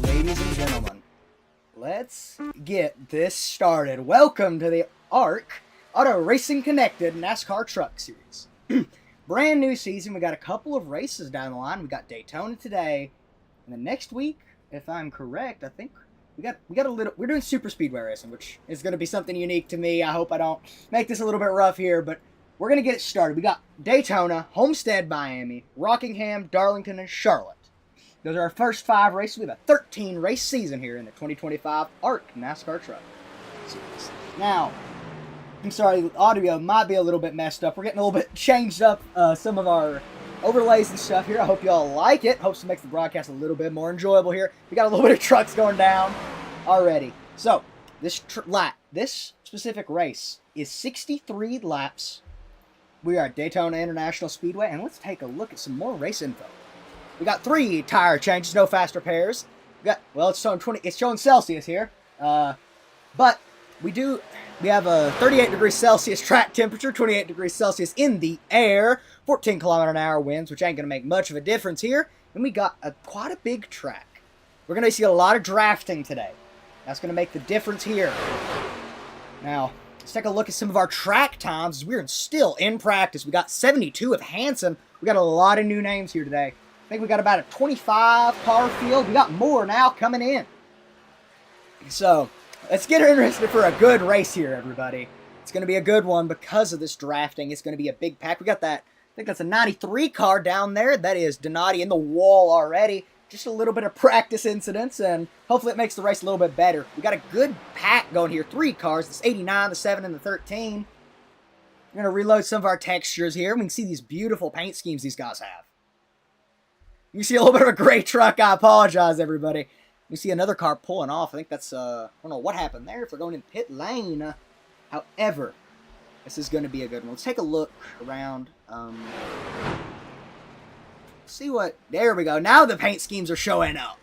Ladies and gentlemen, let's get this started. Welcome to the ARC Auto Racing Connected NASCAR Truck Series. Brand new season. We got a couple of races down the line. We got Daytona today, and the next week, if I'm correct, I think we got a little. We're doing super speedway racing, which is going to be something unique to me. I hope I don't make this a little bit rough here, but we're going to get it started. We got Daytona, Homestead, Miami, Rockingham, Darlington, and Charlotte. Those are our first 5 races. We have a 13 race season here in the 2025 ARC NASCAR Truck Series. Now, I'm sorry, the audio might be a little bit messed up. We're getting a little bit changed up, some of our overlays and stuff here. I hope y'all like it. Hopes to make the broadcast a little bit more enjoyable here. We got a little bit of trucks going down already. So, this specific race is 63 laps. We are at Daytona International Speedway, and let's take a look at some more race info. We got 3 tire changes, no fast repairs. We got, well, it's showing Celsius here, but we have a 38 degrees Celsius track temperature, 28 degrees Celsius in the air, 14 km/h winds, which ain't gonna make much of a difference here. And we got quite a big track. We're gonna see a lot of drafting today. That's gonna make the difference here. Now, let's take a look at some of our track times. We're still in practice. We got 72 of Hanson. We got a lot of new names here today. I think we got about a 25 car field. We got more now coming in. So, let's get interested for a good race here, everybody. It's going to be a good one because of this drafting. It's going to be a big pack. We got that, I think that's a 93 car down there. That is Donati in the wall already. Just a little bit of practice incidents, and hopefully it makes the race a little bit better. We got a good pack going here. 3 cars. This 89, the 7, and the 13. We're going to reload some of our textures here. We can see these beautiful paint schemes these guys have. You see a little bit of a gray truck. I apologize, everybody. We see another car pulling off. I think that's, I don't know what happened there if they're going in pit lane. However, this is going to be a good one. Let's take a look around. See what, there we go. Now the paint schemes are showing up.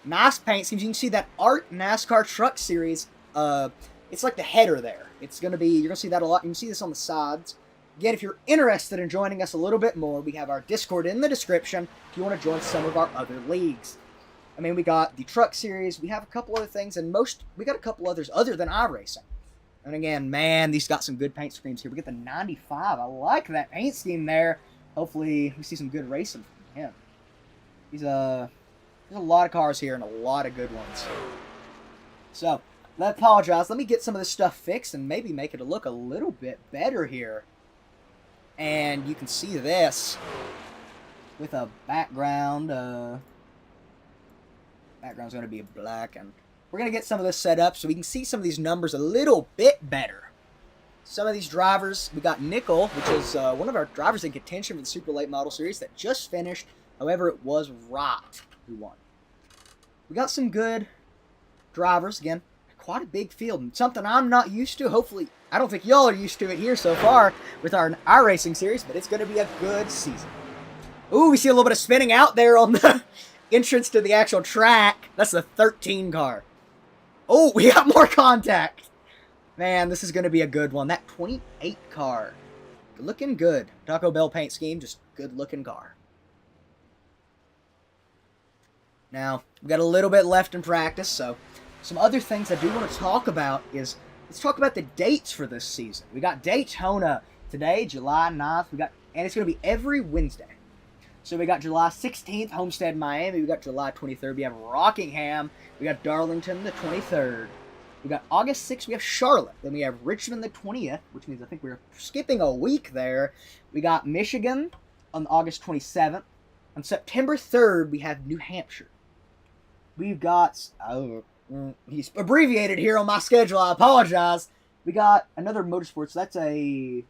Nice paint schemes. You can see that ARC NASCAR Truck Series. It's like the header there. It's going to be, you're going to see that a lot. You can see this on the sides. Again, if you're interested in joining us a little bit more, we have our Discord in the description if you want to join some of our other leagues. I mean, we got the Truck Series, we have a couple other things, and we got a couple others other than iRacing. And again, man, these got some good paint schemes here. We get the 95. I like that paint scheme there. Hopefully, we see some good racing from him. There's a lot of cars here and a lot of good ones. So, I apologize. Let me get some of this stuff fixed and maybe make it look a little bit better here. And you can see this with a background. Background's going to be black, and we're going to get some of this set up so we can see some of these numbers a little bit better. Some of these drivers, we got Nickel, which is one of our drivers in contention for the Super Late Model Series that just finished. However, it was Rot who won. We got some good drivers. Again, quite a big field, and something I'm not used to. Hopefully, I don't think y'all are used to it here so far with our iRacing series, but it's going to be a good season. Ooh, we see a little bit of spinning out there on the entrance to the actual track. That's the 13 car. Oh, we got more contact. Man, this is going to be a good one. That 28 car. Looking good. Taco Bell paint scheme, just good looking car. Now, we got a little bit left in practice, so some other things I do want to talk about is, let's talk about the dates for this season. We got Daytona today, July 9th. And it's going to be every Wednesday. So we got July 16th, Homestead, Miami. We got July 23rd. We have Rockingham. We got Darlington the 23rd. We got August 6th. We have Charlotte. Then we have Richmond the 20th, which means I think we're skipping a week there. We got Michigan on August 27th. On September 3rd, we have New Hampshire. We've got, he's abbreviated here on my schedule. I apologize. We got another motorsports. That's a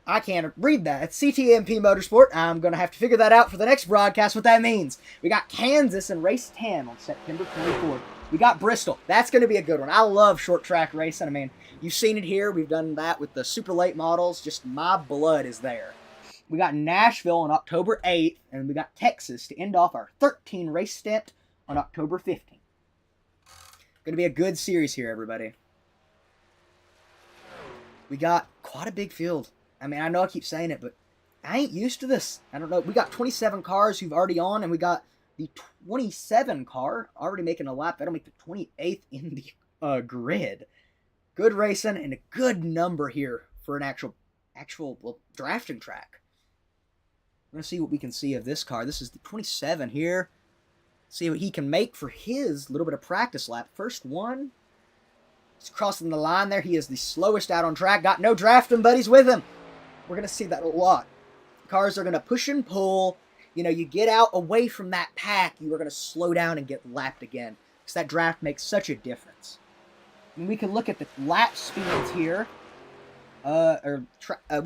I can't read that. It's CTMP Motorsport. I'm going to have to figure that out for the next broadcast, what that means. We got Kansas in race 10 on September 24th. We got Bristol. That's going to be a good one. I love short track racing. I mean, you've seen it here. We've done that with the super late models. Just my blood is there. We got Nashville on October 8th, and we got Texas to end off our 13 race stint on October 15th. Going to be a good series here, everybody. We got quite a big field. I mean, I know I keep saying it, but I ain't used to this. I don't know. We got 27 cars who've already on, and we got the 27 car already making a lap. That'll make the 28th in the grid. Good racing and a good number here for an actual drafting track. We're going to see what we can see of this car. This is the 27 here. See what he can make for his little bit of practice lap. First one. He's crossing the line there. He is the slowest out on track. Got no drafting buddies with him. We're going to see that a lot. Cars are going to push and pull. You know, you get out away from that pack, you are going to slow down and get lapped again. Because that draft makes such a difference. And we can look at the lap speeds here. We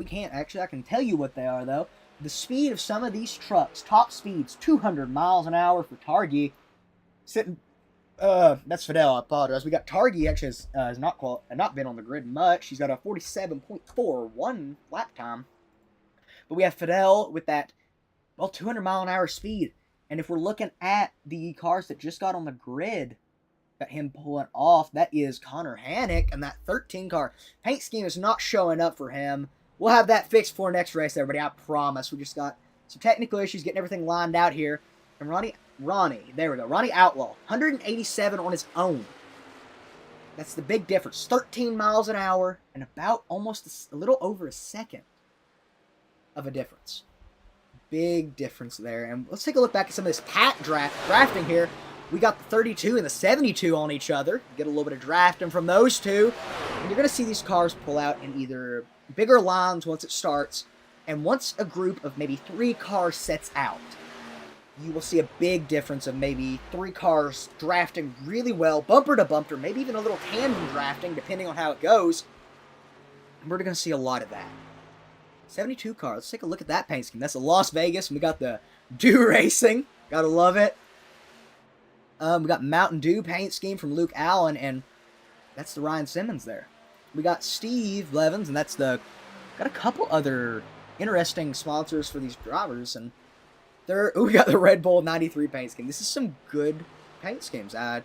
can't, actually. I can tell you what they are, though. The speed of some of these trucks, top speeds, 200 miles an hour for Targi. Sitting, that's Fidel, I apologize. We got Targi, actually has not been on the grid much. He's got a 47.41 lap time. But we have Fidel with that, 200 mile an hour speed. And if we're looking at the cars that just got on the grid, got him pulling off, that is Connor Hannick and that 13 car. Paint scheme is not showing up for him. We'll have that fixed for next race, everybody, I promise. We just got some technical issues getting everything lined out here. And Ronnie, there we go. Ronnie Outlaw, 187 on his own. That's the big difference. 13 miles an hour and about almost a little over a second of a difference. Big difference there. And let's take a look back at some of this pack drafting here. We got the 32 and the 72 on each other. Get a little bit of drafting from those two. And you're going to see these cars pull out in either bigger lines once it starts. And once a group of maybe 3 cars sets out, you will see a big difference of maybe 3 cars drafting really well, bumper to bumper, maybe even a little tandem drafting, depending on how it goes. And we're going to see a lot of that. 72 cars. Let's take a look at that paint scheme. That's a Las Vegas, and we got the Dew Racing. Gotta love it. We got Mountain Dew paint scheme from Luke Allen, and that's the Ryan Simmons there. We got Steve Levins, and that's got a couple other interesting sponsors for these drivers, and we got the Red Bull 93 paint scheme. This is some good paint schemes. To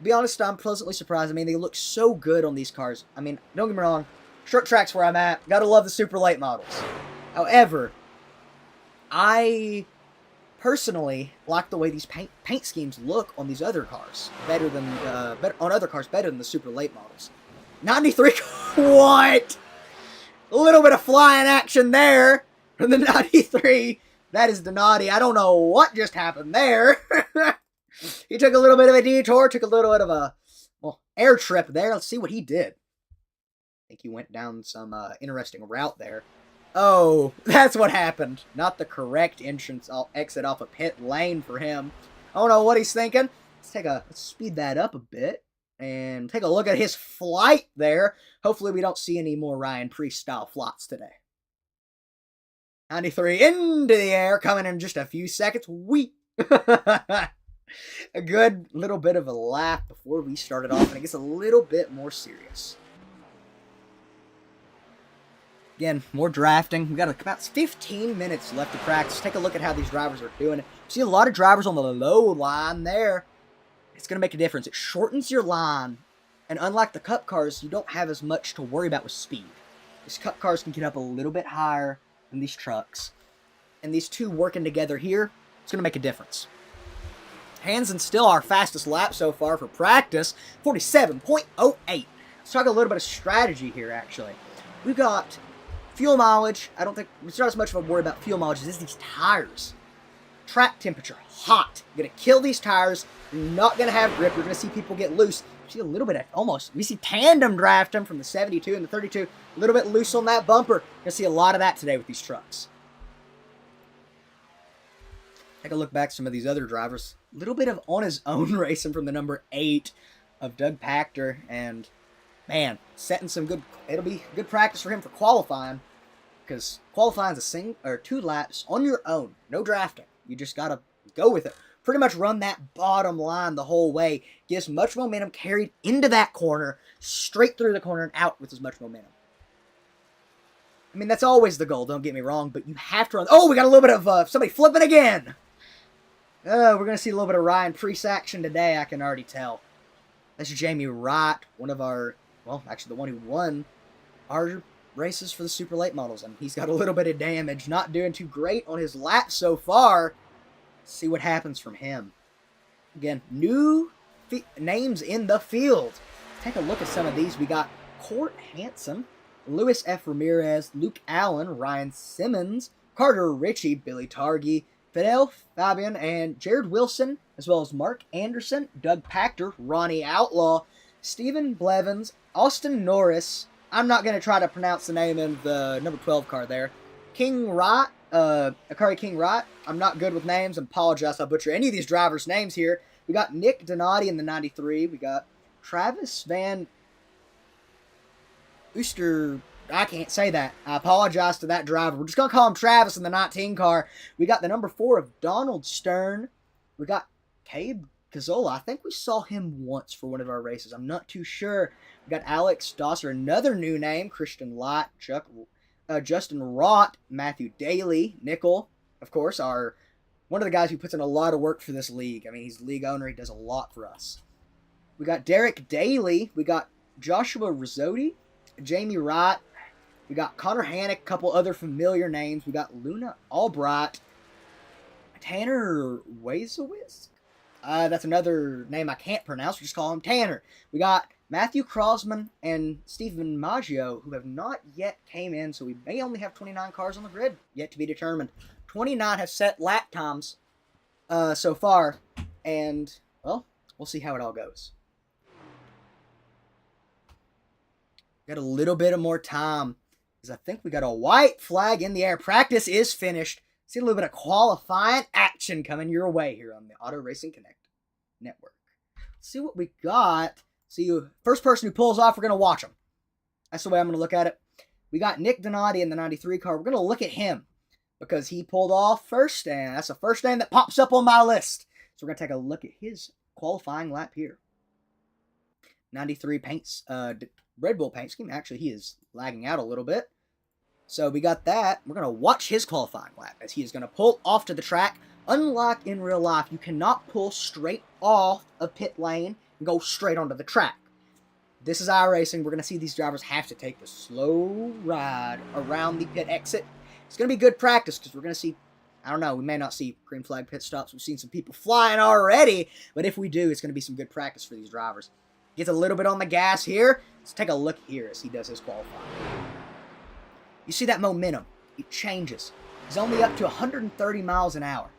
be honest, I'm pleasantly surprised. I mean, they look so good on these cars. I mean, don't get me wrong. Short track's where I'm at. Gotta love the super late models. However, I personally like the way these paint schemes look on these other cars. Better than the super late models. 93, what? A little bit of flying action there from the 93. That is Donati. I don't know what just happened there. He took a little bit of a detour, took a little bit of a air trip there. Let's see what he did. I think he went down some interesting route there. Oh, that's what happened. Not the correct exit off a pit lane for him. I don't know what he's thinking. Let's speed that up a bit and take a look at his flight there. Hopefully we don't see any more Ryan Priest style flots today. 93 into the air, coming in just a few seconds. A good little bit of a lap before we started off, and it gets a little bit more serious. Again, more drafting. We've got about 15 minutes left to practice. Take a look at how these drivers are doing it. See a lot of drivers on the low line there. It's going to make a difference. It shortens your line. And unlike the Cup cars, you don't have as much to worry about with speed. These Cup cars can get up a little bit higher than these trucks. And these two working together here, it's going to make a difference. Hansen still our fastest lap so far for practice. 47.08. Let's talk a little bit of strategy here, actually. We've got fuel mileage. I don't think it's not as much of a worry about fuel mileage as these tires. Track temperature, hot. You're going to kill these tires. You're not going to have grip. You're going to see people get loose. See a little bit of we see tandem drafting from the 72 and the 32. A little bit loose on that bumper. You're going to see a lot of that today with these trucks. Take a look back at some of these other drivers. A little bit of on his own racing from the number 8 of Doug Pachter. And, man, setting some good, it'll be good practice for him for qualifying. because qualifying is two laps on your own, no drafting. You just gotta go with it. Pretty much run that bottom line the whole way. Get as much momentum carried into that corner, straight through the corner and out with as much momentum. I mean, that's always the goal, don't get me wrong, but you have to run. Oh, we got a little bit of somebody flipping again. We're going to see a little bit of Ryan Preece action today, I can already tell. That's Jamie Wright, one of our, well, actually the one who won our races for the super late models. And he's got a little bit of damage, not doing too great on his lap so far. See what happens from him. Again, new names in the field. Take a look at some of these. We got Court Hansen, Luis F. Ramirez, Luke Allen, Ryan Simmons, Carter Ritchie, Billy Targi, Fidel Fabian, and Jared Wilson, as well as Mark Anderson, Doug Pachter, Ronnie Outlaw, Stephen Blevins, Austin Norris. I'm not going to try to pronounce the name of the number 12 car there. King Wright, Akari King Wright. I'm not good with names. I apologize if I butcher any of these drivers' names here. We got Nick Donati in the 93. We got Travis Van Ooster. I can't say that. I apologize to that driver. We're just going to call him Travis in the 19 car. We got the number 4 of Donald Stern. We got Cabe Cazzola. I think we saw him once for one of our races. I'm not too sure. We got Alex Dosser, another new name. Christian Light, Justin Rott, Matthew Daly, Nickel, of course, one of the guys who puts in a lot of work for this league. I mean, he's the league owner. He does a lot for us. We got Derek Daly. We got Joshua Rizzotti, Jamie Wright. We got Connor Hannick, a couple other familiar names. We got Luna Albright, Tanner Wazowitz. That's another name I can't pronounce. We just call him Tanner. We got Matthew Crosman and Stephen Maggio, who have not yet came in, so we may only have 29 cars on the grid, yet to be determined. 29 have set lap times so far, and, well, we'll see how it all goes. Got a little bit of more time, because I think we got a white flag in the air. Practice is finished. See a little bit of qualifying action coming your way here on the Auto Racing Connect Network. Let's see what we got. See, first person who pulls off, we're going to watch him. That's the way I'm going to look at it. We got Nick Donati in the 93 car. We're going to look at him because he pulled off first, and that's the first name that pops up on my list. So we're going to take a look at his qualifying lap here. 93 paints, Red Bull paint scheme. Actually, he is lagging out a little bit. So we got that. We're going to watch his qualifying lap as he is going to pull off to the track. Unlike in real life, you cannot pull straight off a pit lane and go straight onto the track. This is iRacing. We're going to see these drivers have to take the slow ride around the pit exit. It's going to be good practice because we're going to see, I don't know, we may not see green flag pit stops. We've seen some people flying already, but if we do, it's going to be some good practice for these drivers. Gets a little bit on the gas here. Let's take a look here as he does his qualifying. You see that momentum. It changes. He's only up to 130 miles an hour.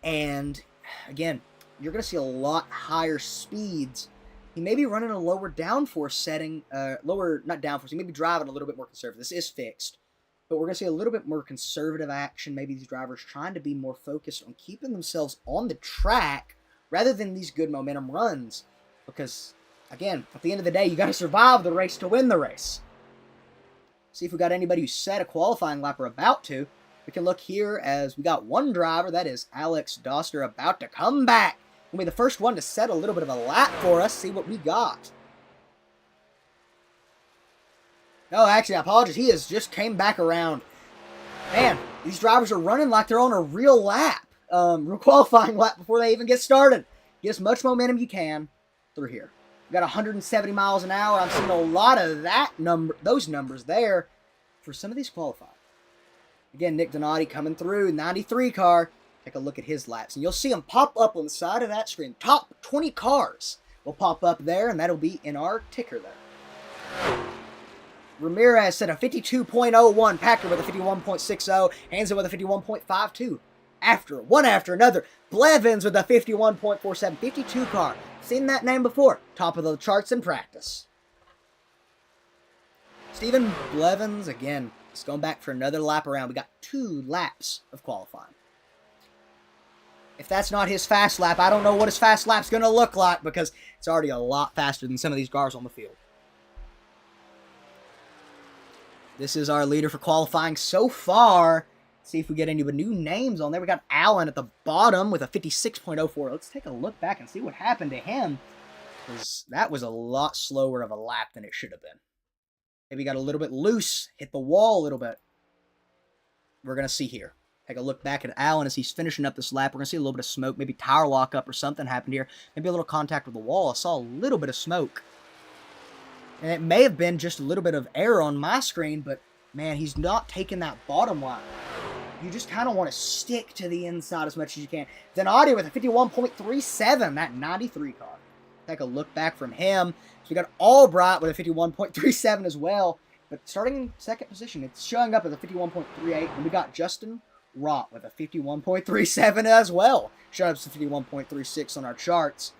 And, again, you're going to see a lot higher speeds. He may be running a lower downforce setting. Not downforce. He may be driving a little bit more conservative. This is fixed. But we're going to see a little bit more conservative action. Maybe these drivers trying to be more focused on keeping themselves on the track rather than these good momentum runs. Because, again, at the end of the day, you got to survive the race to win the race. See if we got anybody who set a qualifying lap or about to. We can look here as we got one driver, that is Alex Doster, about to come back. We'll be the first one to set a little bit of a lap for us, see what we got. No, actually, I apologize. He has just came back around. Man, these drivers are running like they're on a real lap. Real qualifying lap before they even get started. Get as much momentum you can through here. We got 170 miles an hour. I'm seeing a lot of those numbers there for some of these qualifiers. Again, Nick Donati coming through, 93 car. Take a look at his laps, and you'll see them pop up on the side of that screen. Top 20 cars will pop up there, and that'll be in our ticker there. Ramirez set a 52.01, Packer with a 51.60, Hansen with a 51.52. One after another. Blevins with a 51.47, 52 car. Seen that name before. Top of the charts in practice. Stephen Blevins, again, just going back for another lap around. We got 2 laps of qualifying. If that's not his fast lap, I don't know what his fast lap's going to look like because it's already a lot faster than some of these cars on the field. This is our leader for qualifying so far. Let's see if we get any new names on there. We got Allen at the bottom with a 56.04. Let's take a look back and see what happened to him, because that was a lot slower of a lap than it should have been. Maybe got a little bit loose, hit the wall a little bit. We're going to see here. Take a look back at Allen as he's finishing up this lap. We're going to see a little bit of smoke, maybe tire lockup or something happened here. Maybe a little contact with the wall. I saw a little bit of smoke. And it may have been just a little bit of error on my screen, but man, he's not taking that bottom line. You just kind of want to stick to the inside as much as you can. Donati with a 51.37, that 93 car. Take a look back from him. So we got Albright with a 51.37 as well. But starting in second position, it's showing up as a 51.38. And we got Justin Rott with a 51.37 as well. Showing up as a 51.36 on our charts.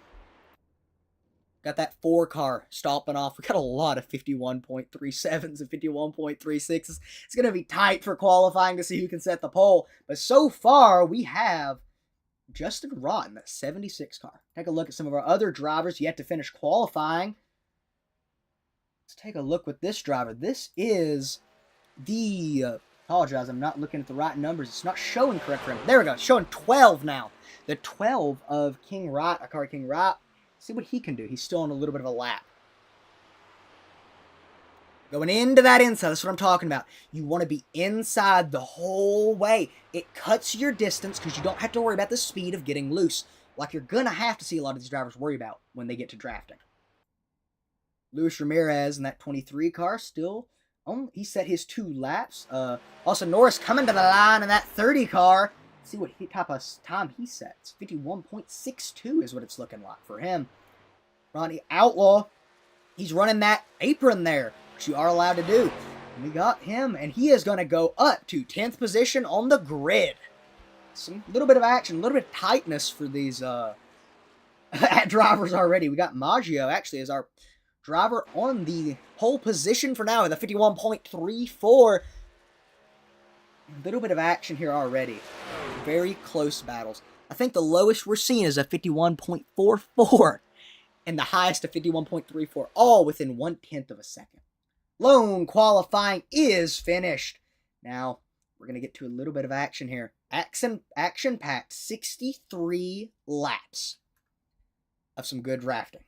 Got that 4 car stopping off. We got a lot of 51.37s and 51.36s. It's going to be tight for qualifying to see who can set the pole. But so far, we have Justin Rott in that 76 car. Take a look at some of our other drivers yet to finish qualifying. Let's take a look with this driver. This is the... apologize, I'm not looking at the right numbers. It's not showing correct for him. There we go. It's showing 12 now. The 12 of King Wright, Akari King Wright. See what he can do. He's still on a little bit of a lap. Going into that inside, that's what I'm talking about. You want to be inside the whole way. It cuts your distance because you don't have to worry about the speed of getting loose, like you're going to have to see a lot of these drivers worry about when they get to drafting. Luis Ramirez in that 23 car still on. He set his 2 laps. Also, Norris coming to the line in that 30 car. See what type of time he sets. 51.62 is what it's looking like for him. Ronnie Outlaw, he's running that apron there, which you are allowed to do. And we got him, and he is going to go up to 10th position on the grid. Some little bit of action, a little bit of tightness for these drivers already. We got Maggio, actually, as our driver on the pole position for now with a 51.34. A little bit of action here already. Very close battles. I think the lowest we're seeing is a 51.44 and the highest of 51.34, all within 1/10 of a second. Lone qualifying is finished. Now, we're going to get to a little bit of action here. Action-packed 63 laps of some good drafting.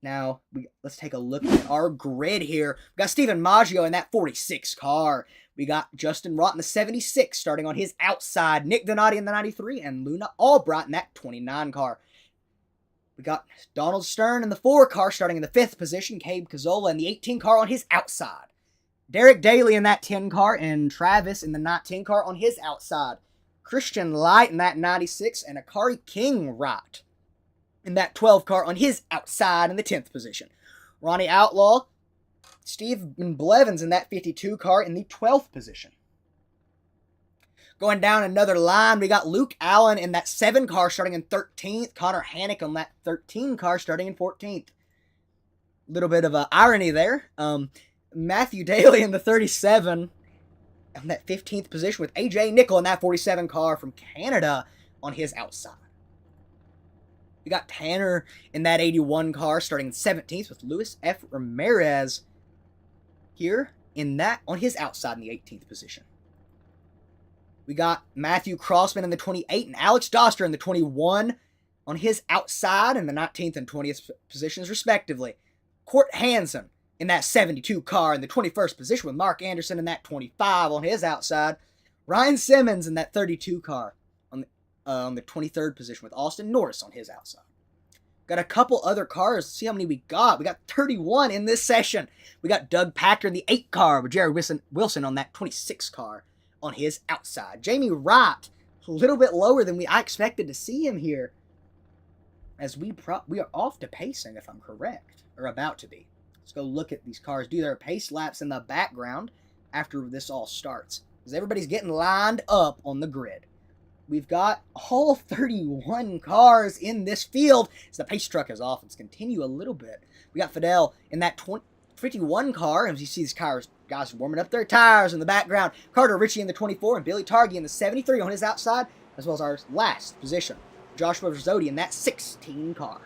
Now, let's take a look at our grid here. We got Steven Maggio in that 46 car. We got Justin Rott in the 76 starting on his outside. Nick Donati in the 93 and Luna Albright in that 29 car. We got Donald Stern in the 4 car starting in the 5th position. Cabe Cazzola in the 18 car on his outside. Derek Daly in that 10 car and Travis in the 19 car on his outside. Christian Light in that 96 and Akari King Wright in that 12 car on his outside in the 10th position. Ronnie Outlaw, Stephen Blevins in that 52 car in the 12th position. Going down another line, we got Luke Allen in that 7 car starting in 13th. Connor Hannick on that 13 car starting in 14th. Little bit of irony there. Matthew Daly in the 37 on that 15th position with AJ Nickel in that 47 car from Canada on his outside. We got Tanner in that 81 car starting in 17th with Luis F. Ramirez here in that on his outside in the 18th position. We got Matthew Crossman in the 28 and Alex Doster in the 21 on his outside in the 19th and 20th positions respectively. Court Hansen in that 72 car in the 21st position with Mark Anderson in that 25 on his outside. Ryan Simmons in that 32 car on the 23rd position with Austin Norris on his outside. Got a couple other cars. Let's see how many we got. We got 31 in this session. We got Doug Packer in the 8 car with Jerry Wilson on that 26 car on his outside. Jamie Wright, a little bit lower than I expected to see him here, as we are off to pacing, if I'm correct, or about to be. Let's go look at these cars, do their pace laps in the background after this all starts, because everybody's getting lined up on the grid. We've got all 31 cars in this field. So the pace truck is off. Let's continue a little bit. We got Fidel in that 51 car. As you see these guys warming up their tires in the background. Carter Ritchie in the 24 and Billy Targi in the 73 on his outside, as well as our last position, Joshua Rizzotti in that 16 car.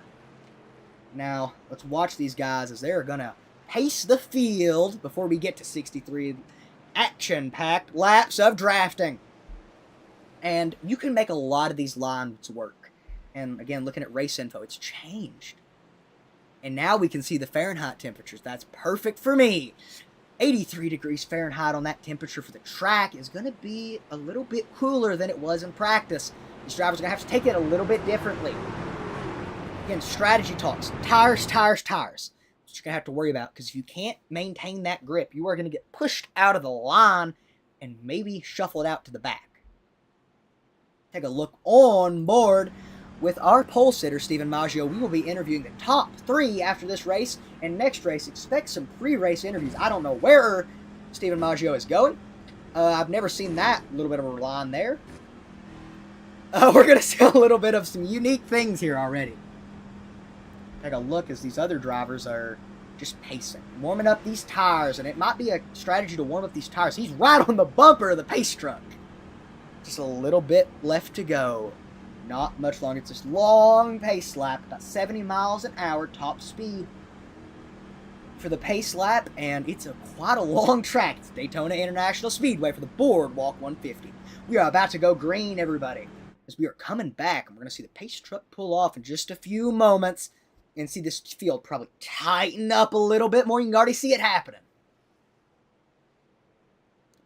Now, let's watch these guys as they're going to pace the field before we get to 63 action-packed laps of drafting. And you can make a lot of these lines work. And again, looking at race info, it's changed. And now we can see the Fahrenheit temperatures. That's perfect for me. 83 degrees Fahrenheit on that temperature for the track is going to be a little bit cooler than it was in practice. These drivers are going to have to take it a little bit differently. Again, strategy talks. Tires, tires, tires. That's what you're going to have to worry about, because if you can't maintain that grip, you are going to get pushed out of the line and maybe shuffled out to the back. Take a look on board with our pole sitter, Stephen Maggio. We will be interviewing the top 3 after this race, and next race, expect some pre-race interviews. I don't know where Stephen Maggio is going. I've never seen that little bit of a line there. We're going to see a little bit of some unique things here already. Take a look as these other drivers are just pacing, warming up these tires, and it might be a strategy to warm up these tires. He's right on the bumper of the pace truck. Just a little bit left to go. Not much longer. It's this long pace lap, about 70 miles an hour top speed for the pace lap, and it's quite a long track. It's Daytona International Speedway for the Boardwalk 150. We are about to go green, everybody, as we are coming back, and we're going to see the pace truck pull off in just a few moments and see this field probably tighten up a little bit more. You can already see it happening.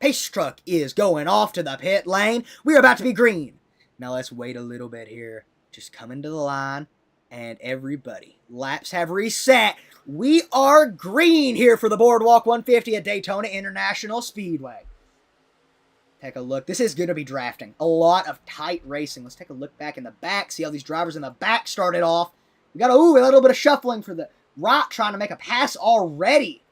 Pace truck is going off to the pit lane. We are about to be green. Now let's wait a little bit here. Just coming to the line. And everybody, laps have reset. We are green here for the Boardwalk 150 at Daytona International Speedway. Take a look. This is going to be drafting. A lot of tight racing. Let's take a look back in the back. See how these drivers in the back started off. We got a little bit of shuffling for the right, trying to make a pass already.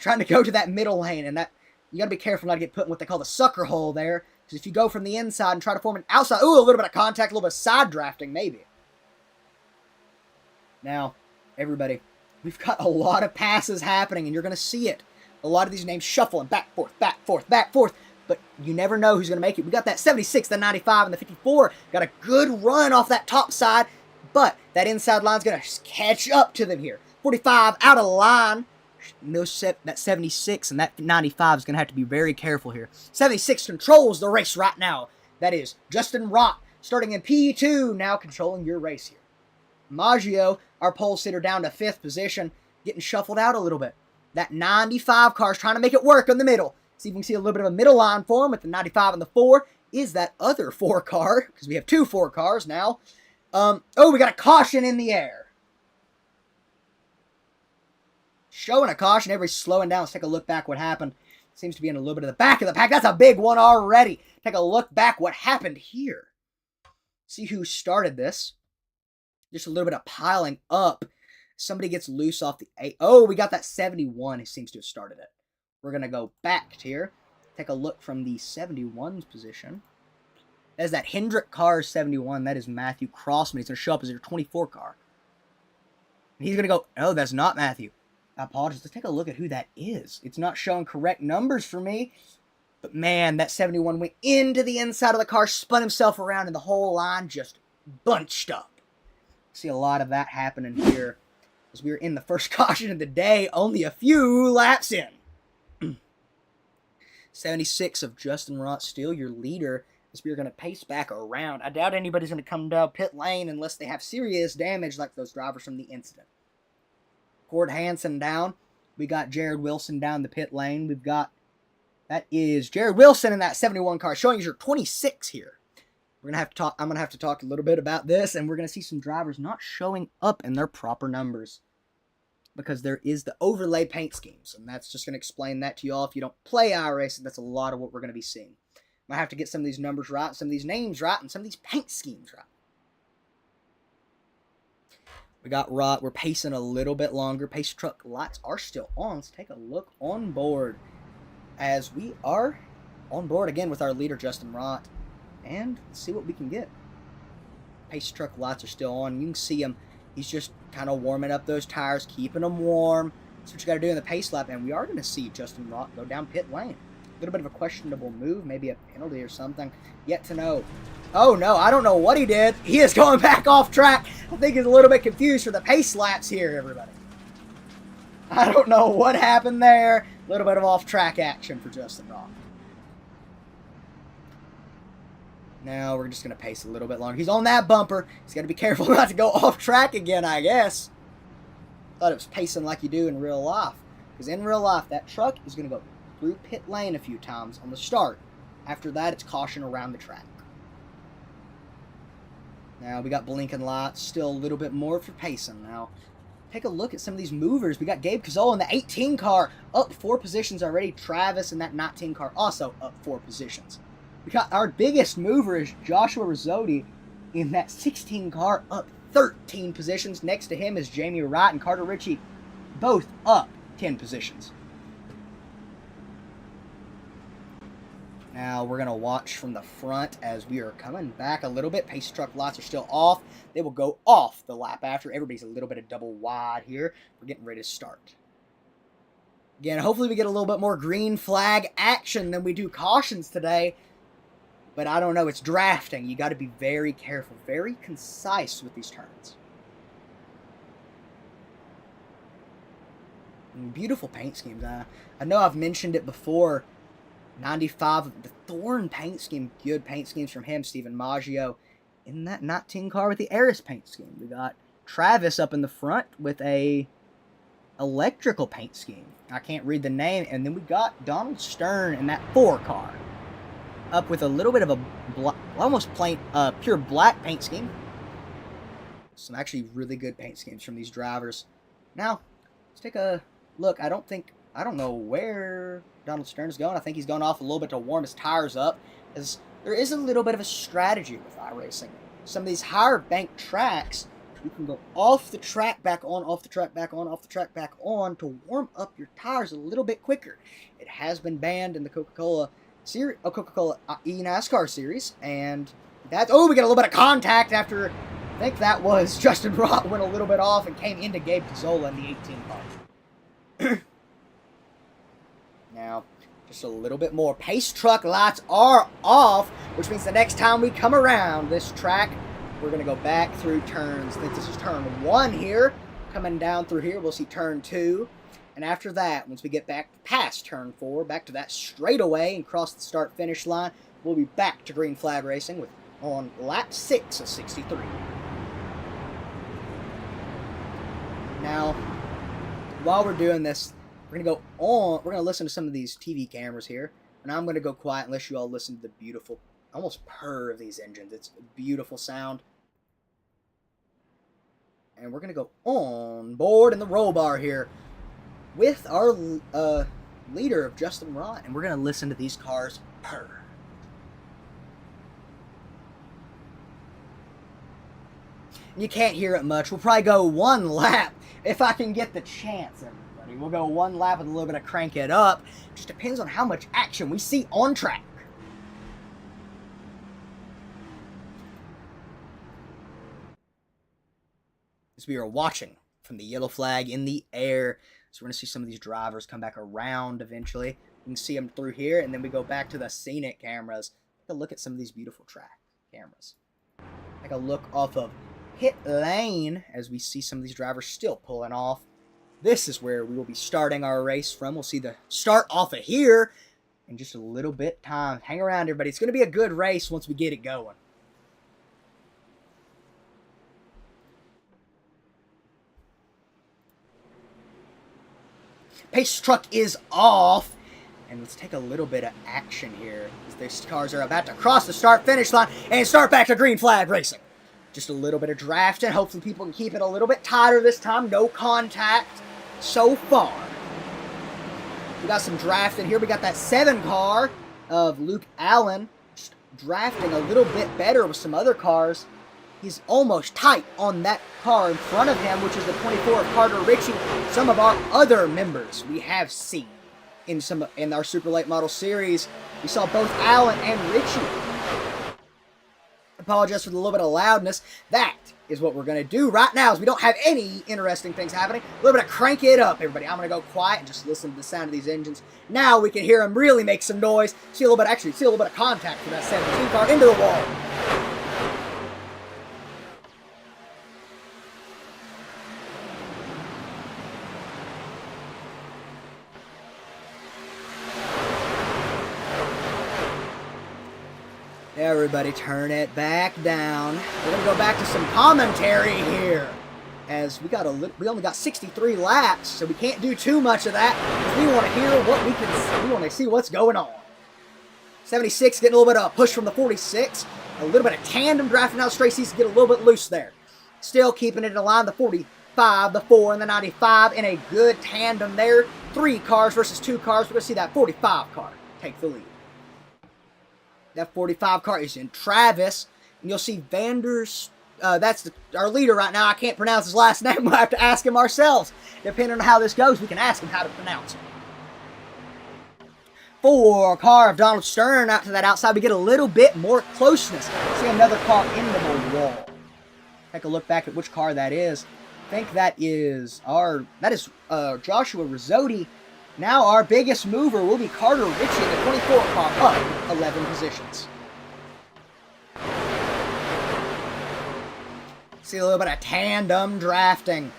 Trying to go to that middle lane. And that you got to be careful not to get put in what they call the sucker hole there. Because if you go from the inside and try to form an outside, a little bit of contact, a little bit of side drafting, maybe. Now, everybody, we've got a lot of passes happening, and you're going to see it. A lot of these names shuffling back, forth, back, forth, back, forth. But you never know who's going to make it. We got that 76, the 95, and the 54. Got a good run off that top side, but that inside line's going to catch up to them here. 45 out of line. That 76 and that 95 is going to have to be very careful here. 76 controls the race right now. That is Justin Rott starting in P2, now controlling your race here. Maggio, our pole sitter, down to 5th position, getting shuffled out a little bit. That 95 car is trying to make it work in the middle. See if we can see a little bit of a middle line for him with the 95 and the 4. Is that other 4 car, because we have 2 4 cars now. Oh, we got a caution in the air. Showing a caution, everybody's slowing down. Let's take a look back what happened. Seems to be in a little bit of the back of the pack. That's a big one already. Take a look back what happened here. See who started this. Just a little bit of piling up. Somebody gets loose off the 8. Oh, we got that 71 who seems to have started it. We're going to go back here. Take a look from the 71's position. That's that Hendrick car 71. That is Matthew Crossman. He's going to show up as your 24 car. And he's going to go, oh, that's not Matthew. I apologize. Let's take a look at who that is. It's not showing correct numbers for me. But man, that 71 went into the inside of the car, spun himself around, and the whole line just bunched up. See a lot of that happening here as we are in the first caution of the day, only a few laps in. 76 of Justin Rott, still your leader, as we are going to pace back around. I doubt anybody's going to come down pit lane unless they have serious damage like those drivers from the incident. Cord Hansen down. We got Jared Wilson down the pit lane. We've got, that is Jared Wilson in that 71 car, showing you your 26 here. We're gonna have to talk. I'm gonna have to talk a little bit about this, and we're gonna see some drivers not showing up in their proper numbers because there is the overlay paint schemes, and that's just gonna explain that to you all. If you don't play iRacing, that's a lot of what we're gonna be seeing. I'm gonna have to get some of these numbers right, some of these names right, and some of these paint schemes right. We got Rott. We're pacing a little bit longer. Pace truck lights are still on. Let's take a look on board as we are on board again with our leader, Justin Rott. And let's see what we can get. Pace truck lights are still on. You can see him. He's just kind of warming up those tires, keeping them warm. That's what you got to do in the pace lap. And we are going to see Justin Rott go down pit lane. A little bit of a questionable move, maybe a penalty or something. Yet to know. Oh no, I don't know what he did. He is going back off track. I think he's a little bit confused for the pace laps here, everybody. I don't know what happened there. A little bit of off-track action for Justin Rock. Now we're just going to pace a little bit longer. He's on that bumper. He's got to be careful not to go off track again, I guess. Thought it was pacing like you do in real life. Because in real life, that truck is going to go through pit lane a few times on the start. After that, it's caution around the track. Now we got blinking lights. Still a little bit more for pacing. Now, take a look at some of these movers. We got Gabe Cazzola in the 18 car up 4 positions already. Travis in that 19 car also up 4 positions. We got our biggest mover is Joshua Rizzotti in that 16 car up 13 positions. Next to him is Jamie Wright and Carter Ritchie, both up 10 positions. Now we're going to watch from the front as we are coming back a little bit. Pace truck lights are still off. They will go off the lap after. Everybody's a little bit of double wide here. We're getting ready to start. Again, hopefully we get a little bit more green flag action than we do cautions today. But I don't know, it's drafting. You got to be very careful, very concise with these turns. And beautiful paint schemes. I know I've mentioned it before. 95, the Thorn paint scheme, good paint schemes from him. Steven Maggio in that 19 car with the Eris paint scheme. We got Travis up in the front with a electrical paint scheme. I can't read the name. And then we got Donald Stern in that 4 car. Up with a little bit of a almost plain pure black paint scheme. Some actually really good paint schemes from these drivers. Now, let's take a look. I don't know where Donald Stern is going. I think he's going off a little bit to warm his tires up, as there is a little bit of a strategy with iRacing. Some of these higher bank tracks, you can go off the track back on, off the track back on, off the track back on to warm up your tires a little bit quicker. It has been banned in the Coca-Cola series, Coca-Cola NASCAR series, and that's, oh, we got a little bit of contact after, I think that was Justin Roth went a little bit off and came into Gabe Cazzola in the 18 car. Now, just a little bit more. Pace truck lights are off, which means the next time we come around this track, we're going to go back through turns. I think this is turn 1 here. Coming down through here, we'll see turn 2. And after that, once we get back past turn 4, back to that straightaway and cross the start-finish line, we'll be back to green flag racing on lap 6 of 63. Now, while we're doing this, we're going to go on, we're going to listen to some of these TV cameras here, and I'm going to go quiet unless you all listen to the beautiful, almost purr of these engines. It's a beautiful sound. And we're going to go on board in the roll bar here with our leader of Justin Rott, and we're going to listen to these cars purr. You can't hear it much. We'll probably go 1 lap if I can get the chance, everybody. We'll go 1 lap with a little bit of crank it up. Just depends on how much action we see on track. As we are watching from the yellow flag in the air, so we're going to see some of these drivers come back around eventually. You can see them through here, and then we go back to the scenic cameras. Take a look at some of these beautiful track cameras. Take a look off of pit lane as we see some of these drivers still pulling off. This is where we will be starting our race from. We'll see the start off of here in just a little bit time. Hang around, everybody. It's going to be a good race once we get it going. Pace truck is off. And let's take a little bit of action here as these cars are about to cross the start-finish line and start back to green flag racing. Just a little bit of drafting. Hopefully people can keep it a little bit tighter this time. No contact so far. We got some drafting here. We got that 7 car of Luke Allen just drafting a little bit better with some other cars. He's almost tight on that car in front of him, which is the 24 of Carter Ritchie. Some of our other members we have seen in our Super Late Model Series. We saw both Allen and Ritchie. Apologize for the little bit of loudness. That is what we're going to do right now, as we don't have any interesting things happening. A little bit of crank it up, everybody. I'm going to go quiet and just listen to the sound of these engines. Now we can hear them really make some noise. See a little bit of contact from that 17 car into the wall. Everybody turn it back down. We're going to go back to some commentary here. As we only got 63 laps, so we can't do too much of that. We want to hear what we can see. We want to see what's going on. 76 getting a little bit of a push from the 46. A little bit of tandem drafting out straight seats to get a little bit loose there. Still keeping it in line, the 45, the 4, and the 95 in a good tandem there. 3 cars versus 2 cars. We're going to see that 45 car take the lead. That 45 car is in Travis. And you'll see Vanders. That's our leader right now. I can't pronounce his last name. We'll have to ask him ourselves. Depending on how this goes, we can ask him how to pronounce it. 4 car of Donald Stern out to that outside. We get a little bit more closeness. See another car into the wall. Take a look back at which car that is. I think that is Joshua Rizzotti. Now our biggest mover will be Carter Ritchie, the 24 car, up 11 positions. See a little bit of tandem drafting.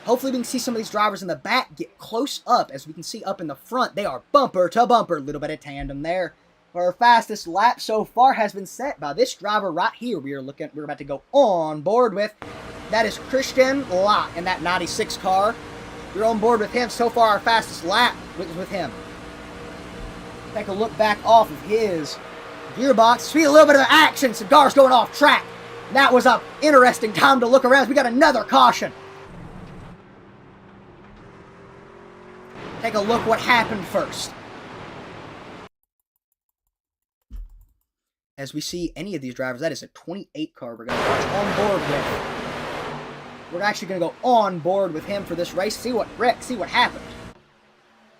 Hopefully we can see some of these drivers in the back get close up. As we can see up in the front, they are bumper to bumper. A little bit of tandem there. Our fastest lap so far has been set by this driver right here. We're about to go on board with. That is Christian Lott in that 96 car. We're on board with him. So far, our fastest lap was with him. Take a look back off of his gearbox. See a little bit of action. Some cars going off track. That was an interesting time to look around. We got another caution. Take a look what happened first. As we see any of these drivers, that is a 28 car we're going to watch on board with. We're actually going to go on board with him for this race. See what happened.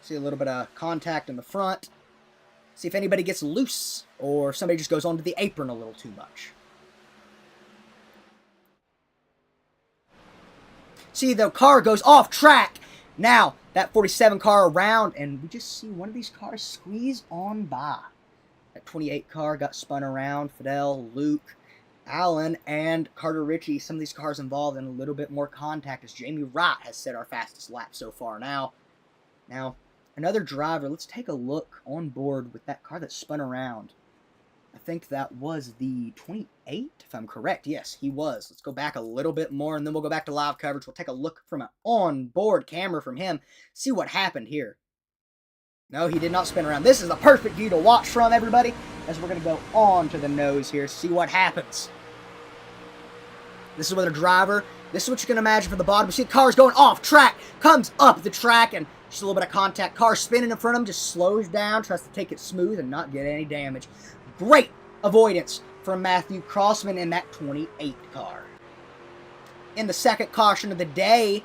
See a little bit of contact in the front. See if anybody gets loose or if somebody just goes onto the apron a little too much. See, the car goes off track. Now, that 47 car around, and we just see one of these cars squeeze on by. That 28 car got spun around. Fidel, Luke, Allen, and Carter Ritchie. Some of these cars involved in a little bit more contact as Jamie Wright has set our fastest lap so far now. Now, another driver. Let's take a look on board with that car that spun around. I think that was the 28, if I'm correct. Yes, he was. Let's go back a little bit more, and then we'll go back to live coverage. We'll take a look from an on-board camera from him, see what happened here. No, he did not spin around. This is the perfect view to watch from, everybody, as we're going to go on to the nose here, see what happens. This is where the driver, this is what you can imagine from the bottom. You see the cars going off track, comes up the track, and just a little bit of contact. Car spinning in front of him, just slows down, tries to take it smooth and not get any damage. Great avoidance from Matthew Crossman in that 28 car. In the second caution of the day,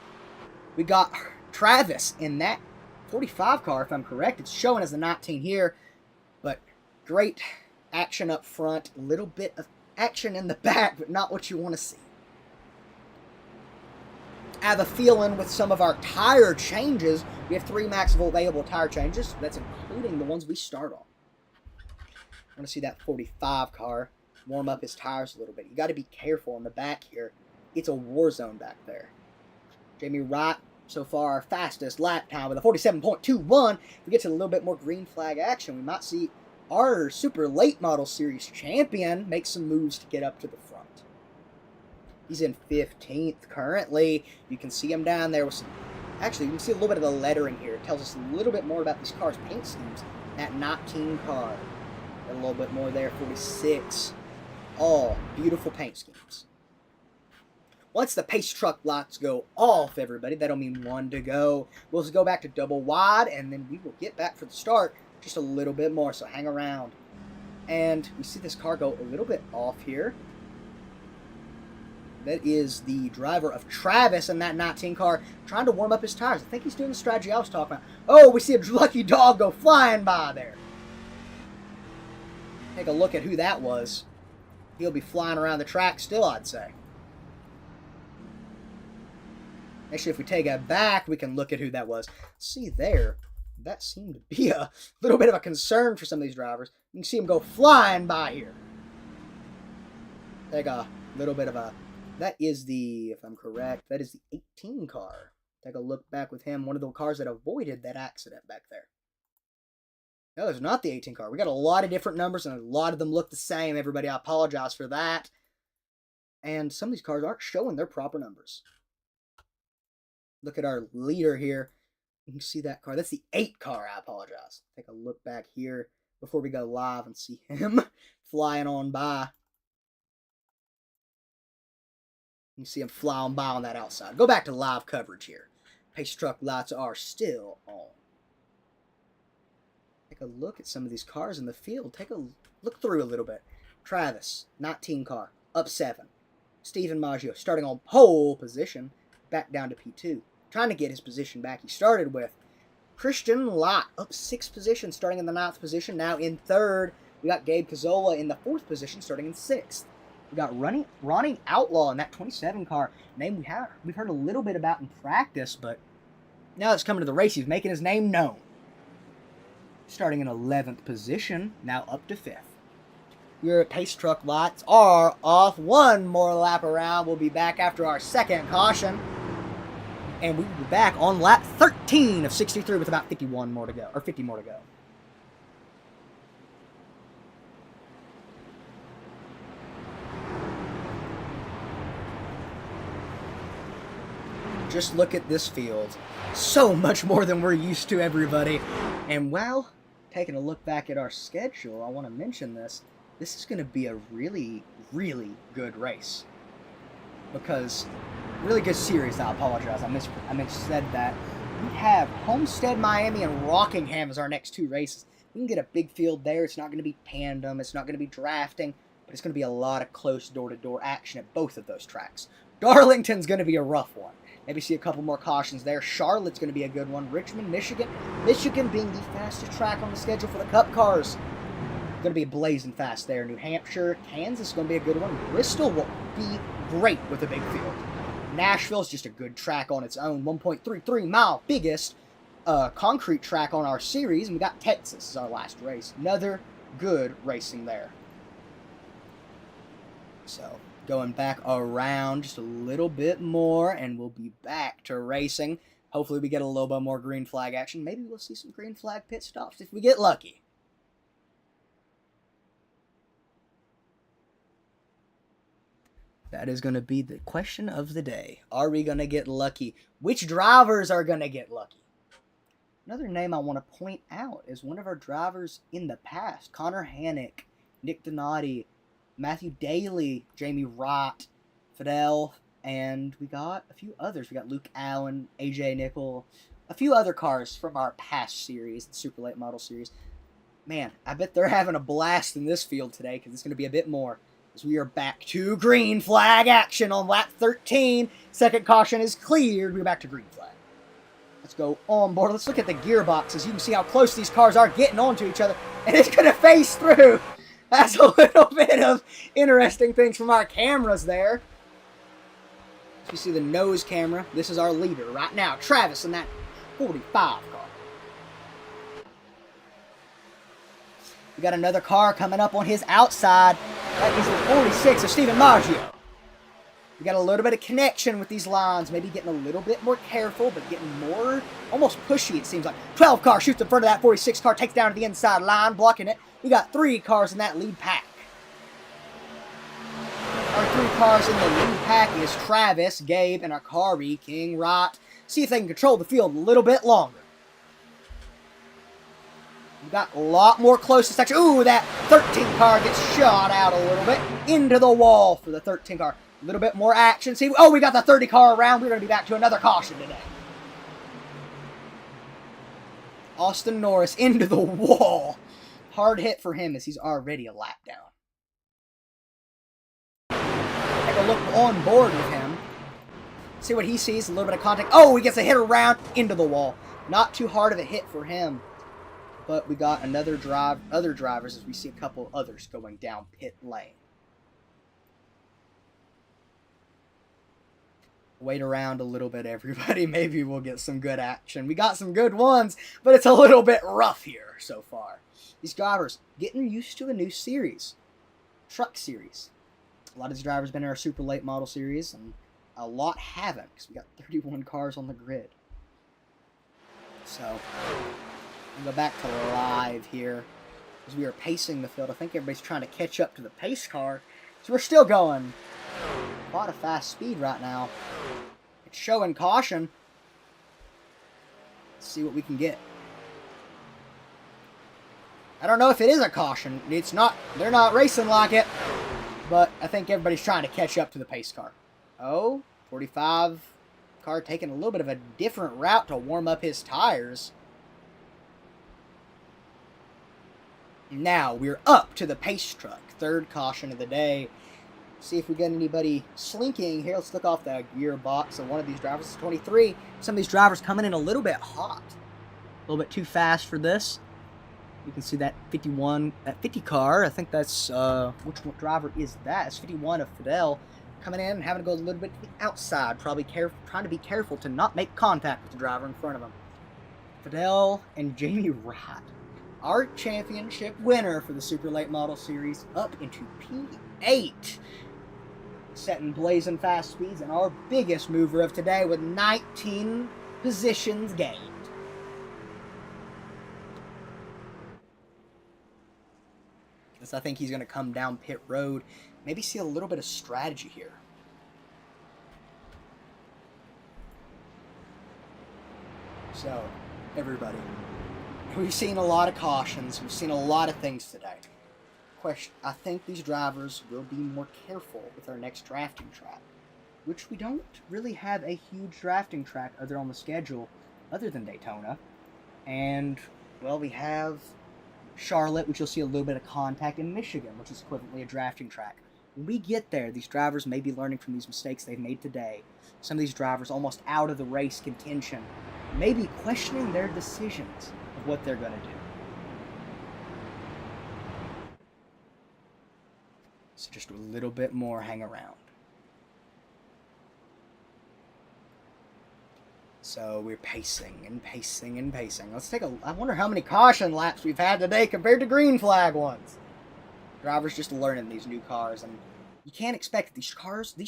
we got Travis in that 45 car, if I'm correct. It's showing as the 19 here, but great action up front. A little bit of action in the back, but not what you want to see. I have a feeling with some of our tire changes, we have 3 max available tire changes. That's including the ones we start on. I want to see that 45 car warm up his tires a little bit. You got to be careful in the back here. It's a war zone back there. Jamie Wright, so far our fastest lap time with a 47.21. If we get to a little bit more green flag action, we might see our Super Late Model Series champion make some moves to get up to the front. He's in 15th currently. You can see him down there with some... Actually, you can see a little bit of the lettering here. It tells us a little bit more about these cars' paint schemes. That 19 car. A little bit more there, 46. All beautiful paint schemes. Once the pace truck lights go off, everybody, that'll mean 1 to go. We'll just go back to double wide, and then we will get back for the start just a little bit more, so hang around. And we see this car go a little bit off here. That is the driver of Travis in that 19 car trying to warm up his tires. I think he's doing the strategy I was talking about. Oh, we see a lucky dog go flying by there. Take a look at who that was. He'll be flying around the track still, I'd say. Actually, if we take it back, we can look at who that was. See there, that seemed to be a little bit of a concern for some of these drivers. You can see him go flying by here. Take a little bit of a... That is the, if I'm correct, that is the 18 car. Take a look back with him. One of the cars that avoided that accident back there. No, there's not the 18 car. We got a lot of different numbers, and a lot of them look the same. Everybody, I apologize for that. And some of these cars aren't showing their proper numbers. Look at our leader here. You can see that car. That's the 8 car. I apologize. Take a look back here before we go live and see him flying on by. You can see him flying by on that outside. Go back to live coverage here. Pace truck lights are still on. Take a look at some of these cars in the field. Take a look through a little bit. Travis, 19 car, up 7. Stephen Maggio starting on pole position, back down to P2. Trying to get his position back. He started with Christian Lott up 6 positions, starting in the 9th position. Now in 3rd, we got Gabe Cazzola in the 4th position, starting in 6th. We got Ronnie Outlaw in that 27 car. Name we've heard a little bit about in practice, but now it's coming to the race. He's making his name known. Starting in 11th position, now up to 5th. Your pace truck lights are off. One more lap around. We'll be back after our second caution. And we will be back on lap 13 of 63 with about 51 more to go, or 50 more to go. Just look at this field. So much more than we're used to, everybody. And well, taking a look back at our schedule, I want to mention this. This is going to be a really, really good race. Because, really good series, I apologize. I said that. We have Homestead, Miami, and Rockingham as our next 2 races. We can get a big field there. It's not going to be tandem. It's not going to be drafting. But it's going to be a lot of close door-to-door action at both of those tracks. Darlington's going to be a rough one. Maybe see a couple more cautions there. Charlotte's going to be a good one. Richmond, Michigan. Michigan being the fastest track on the schedule for the Cup cars. Going to be blazing fast there. New Hampshire, Kansas is going to be a good one. Bristol will be great with a big field. Nashville's just a good track on its own. 1.33 mile, biggest concrete track on our series. And we got Texas as our last race. Another good racing there. So, going back around just a little bit more, and we'll be back to racing. Hopefully we get a little bit more green flag action. Maybe we'll see some green flag pit stops if we get lucky. That is going to be the question of the day. Are we going to get lucky? Which drivers are going to get lucky? Another name I want to point out is one of our drivers in the past. Connor Hannick, Nick Donati, Matthew Daly, Jamie Wright, Fidel, and we got a few others. We got Luke Allen, AJ Nickel, a few other cars from our past series, the Super Late Model Series. Man, I bet they're having a blast in this field today because it's going to be a bit more. As we are back to green flag action on lap 13. Second caution is cleared. We're back to green flag. Let's go on board. Let's look at the gearboxes. You can see how close these cars are getting onto each other. And it's going to face through. That's a little bit of interesting things from our cameras there. As you see the nose camera, this is our leader right now. Travis in that 45 car. We got another car coming up on his outside. That is the 46 of Stephen Maggio. We got a little bit of connection with these lines. Maybe getting a little bit more careful, but getting more almost pushy, it seems like. 12 car shoots in front of that 46 car, takes down to the inside line, blocking it. We got 3 cars in that lead pack. Our 3 cars in the lead pack is Travis, Gabe, and Akari, King, Wright. See if they can control the field a little bit longer. We got a lot more closest section. Ooh, that 13 car gets shot out a little bit into the wall for the 13 car. A little bit more action. See, oh, we got the 30 car around. We're going to be back to another caution today. Austin Norris into the wall. Hard hit for him as he's already a lap down. Take a look on board with him. See what he sees. A little bit of contact. Oh, he gets a hit around into the wall. Not too hard of a hit for him. But we got other drivers as we see a couple others going down pit lane. Wait around a little bit, everybody. Maybe we'll get some good action. We got some good ones, but it's a little bit rough here so far. These drivers getting used to a new series. Truck series. A lot of these drivers been in our Super Late Model Series, and a lot haven't, because we got 31 cars on the grid. So, We'll go back to live here as we are pacing the field. I think everybody's trying to catch up to the pace car. So we're still going quite a fast speed right now. It's showing caution. Let's see what we can get. I don't know if it is a caution. It's not. They're not racing like it. But I think everybody's trying to catch up to the pace car. Oh, 45 car taking a little bit of a different route to warm up his tires. Now we're up to the pace truck. Third caution of the day. See if we get anybody slinking here. Let's look off the gearbox of one of these drivers. It's 23. Some of these drivers coming in a little bit hot. A little bit too fast for this. You can see that 51, that 50 car. I think that's, which driver is that? It's 51 of Fidel. Coming in and having to go a little bit to the outside. Probably trying to be careful to not make contact with the driver in front of him. Fidel and Jamie Wright. Our championship winner for the Super Late Model Series up into P8. Setting blazing fast speeds and our biggest mover of today with 19 positions gained. Because I think he's going to come down pit road. Maybe see a little bit of strategy here. So, everybody, we've seen a lot of cautions. We've seen a lot of things today. I think these drivers will be more careful with our next drafting track, which we don't really have a huge drafting track other on the schedule, other than Daytona. And, well, we have Charlotte, which you'll see a little bit of contact, in Michigan, which is equivalently a drafting track. When we get there, these drivers may be learning from these mistakes they've made today. Some of these drivers almost out of the race contention, maybe questioning their decisions of what they're going to do. So just a little bit more hang around. So we're pacing and pacing and pacing. Let's take I wonder how many caution laps we've had today compared to green flag ones. Drivers just learning these new cars, and you can't expect these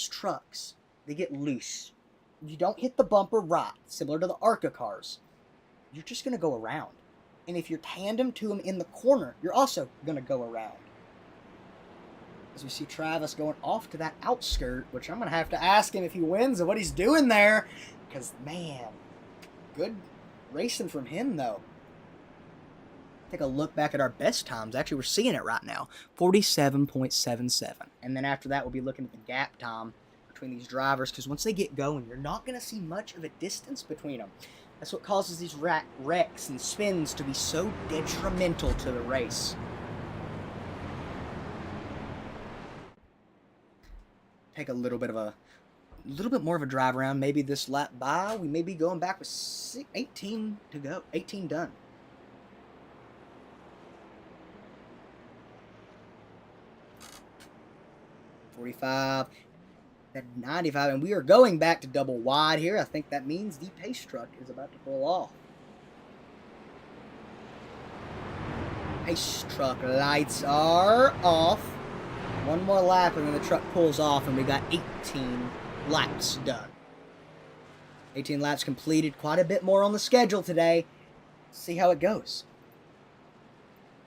trucks, they get loose. You don't hit the bumper right, similar to the ARCA cars. You're just going to go around. And if you're tandem to them in the corner, you're also going to go around. As we see Travis going off to that outskirt, which I'm going to have to ask him if he wins and what he's doing there. Because, man, good racing from him, though. Take a look back at our best times. Actually, we're seeing it right now. 47.77. And then after that, we'll be looking at the gap time between these drivers. Because once they get going, you're not going to see much of a distance between them. That's what causes these wrecks and spins to be so detrimental to the race. Take a little bit more of a drive around. Maybe this lap by, we may be going back with 18 to go. 18 done. .45, at 95, and we are going back to double wide here. I think that means the pace truck is about to pull off. Pace truck lights are off. One more lap and then the truck pulls off, and we got 18 laps done. 18 laps completed. Quite a bit more on the schedule today. Let's see how it goes.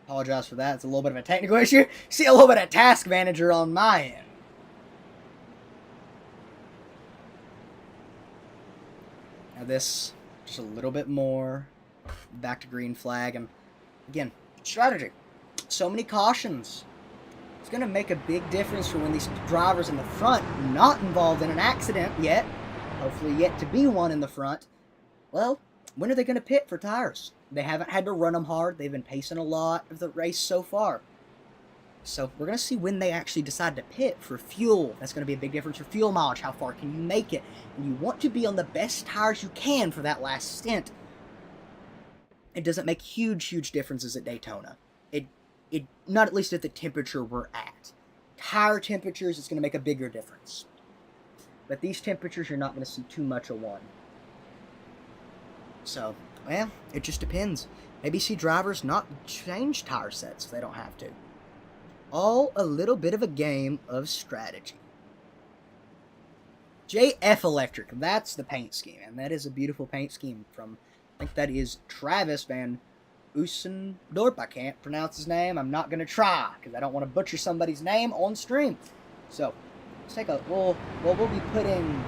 Apologize for that. It's a little bit of a technical issue. See a little bit of task manager on my end. Now this, just a little bit more. Back to green flag. And again, strategy. So many cautions. It's going to make a big difference for when these drivers in the front, not involved in an accident yet, hopefully yet to be one in the front, well, when are they going to pit for tires? They haven't had to run them hard. They've been pacing a lot of the race so far. So we're going to see when they actually decide to pit for fuel. That's going to be a big difference for fuel mileage. How far can you make it? And you want to be on the best tires you can for that last stint. It doesn't make huge differences at Daytona. Not at least at the temperature we're at. Tire temperatures, it's going to make a bigger difference. But these temperatures, you're not going to see too much of one. So, well, it just depends. Maybe see drivers not change tire sets if they don't have to. All a little bit of a game of strategy. JF Electric, that's the paint scheme. And that is a beautiful paint scheme from, I think that is Travis Van Usendorp. I can't pronounce his name. I'm not going to try because I don't want to butcher somebody's name on stream. So, let's take a... we'll be putting...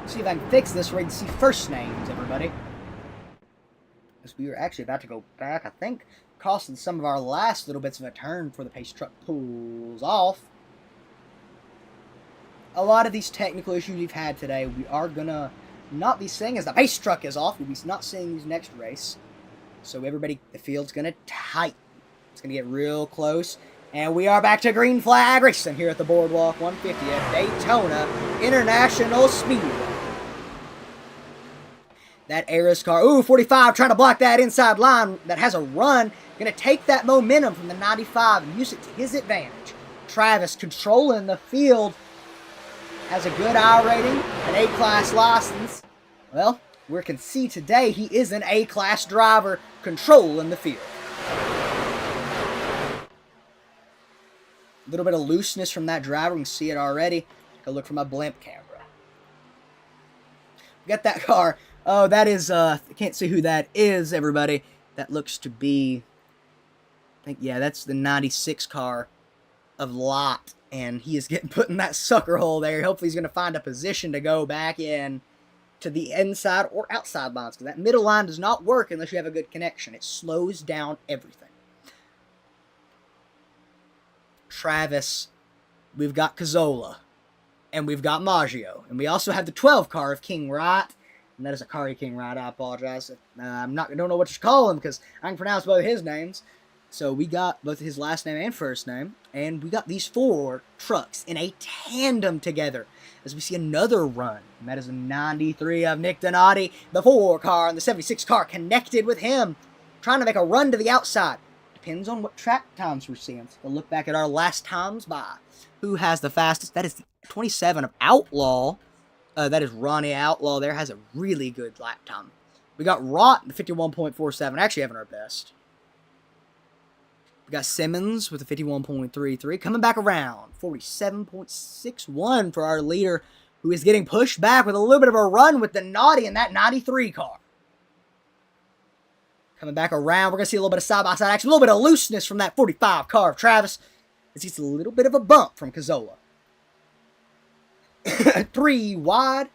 See if I can fix this where you can see first names, everybody. Because we were actually about to go back, I think, costing some of our last little bits of a turn for the pace truck pulls off. A lot of these technical issues we've had today, we are going to not be seeing as the pace truck is off. We'll be not seeing these next race. So everybody, the field's going to tighten. It's going to get real close. And we are back to green flag racing here at the Boardwalk 150 at Daytona International Speedway. That Aris car, ooh, 45, trying to block that inside line that has a run. Going to take that momentum from the 95 and use it to his advantage. Travis controlling the field. Has a good I rating, an A-class license. Well, we can see today he is an A-class driver controlling the field. A little bit of looseness from that driver. We can see it already. Take a look from my blimp camera. We got that car. Oh, that is, I can't see who that is, everybody. That looks to be, I think, yeah, that's the 96 car of Lot. And he is getting put in that sucker hole there. Hopefully he's going to find a position to go back in to the inside or outside lines. Because that middle line does not work unless you have a good connection. It slows down everything. Travis, we've got Cazzola. And we've got Maggio. And we also have the 12 car of King Wright. And that is a car of King Wright. I apologize. I don't know what to call him because I can pronounce both his names. So we got both his last name and first name, and we got these 4 trucks in a tandem together as we see another run. And that is a 93 of Nick Donati, the 4 car and the 76 car connected with him, trying to make a run to the outside. Depends on what track times we're seeing. So we'll look back at our last times by who has the fastest. That is the 27 of Outlaw. That is Ronnie Outlaw there, has a really good lap time. We got Rott, the 51.47, actually having our best. We got Simmons with a 51.33, coming back around, 47.61 for our leader, who is getting pushed back with a little bit of a run with the Naughty in that 93 car. Coming back around, we're going to see a little bit of side-by-side action, a little bit of looseness from that 45 car of Travis, as he gets a little bit of a bump from Cazzola. 3 wide,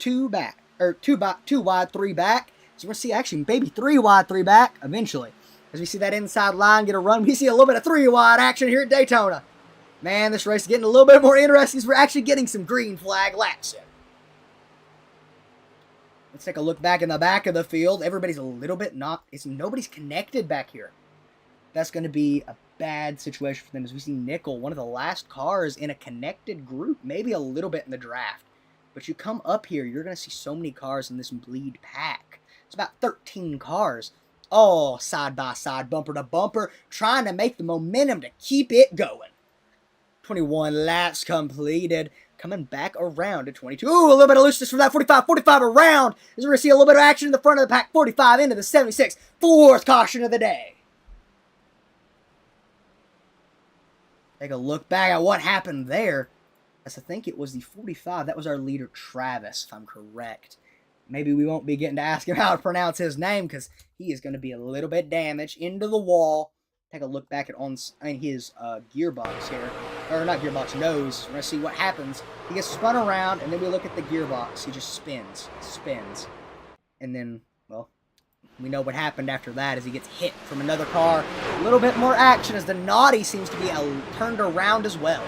2 back, or 2 wide, 3 back. So we're going to see actually maybe 3 wide, 3 back eventually. As we see that inside line get a run, we see a little bit of 3 wide action here at Daytona. Man, this race is getting a little bit more interesting as we're actually getting some green flag laps in. Let's take a look back in the back of the field. Everybody's a little bit nobody's connected back here. That's going to be a bad situation for them as we see Nickel, one of the last cars in a connected group, maybe a little bit in the draft. But you come up here, you're going to see so many cars in this lead pack. It's about 13 cars. All side by side, bumper to bumper, trying to make the momentum to keep it going. 21 laps completed, coming back around to 22. Ooh, a little bit of looseness from that 45 around. As we're going to see a little bit of action in the front of the pack, 45 into the 76. 4th caution of the day. Take a look back at what happened there. As I think it was the 45. That was our leader, Travis, if I'm correct. Maybe we won't be getting to ask him how to pronounce his name because he is going to be a little bit damaged into the wall. Take a look back at his gearbox here. Or not gearbox, nose. We're going to see what happens. He gets spun around, and then we look at the gearbox. He just spins. And then, well, we know what happened after that as he gets hit from another car. A little bit more action as the Naughty seems to be turned around as well.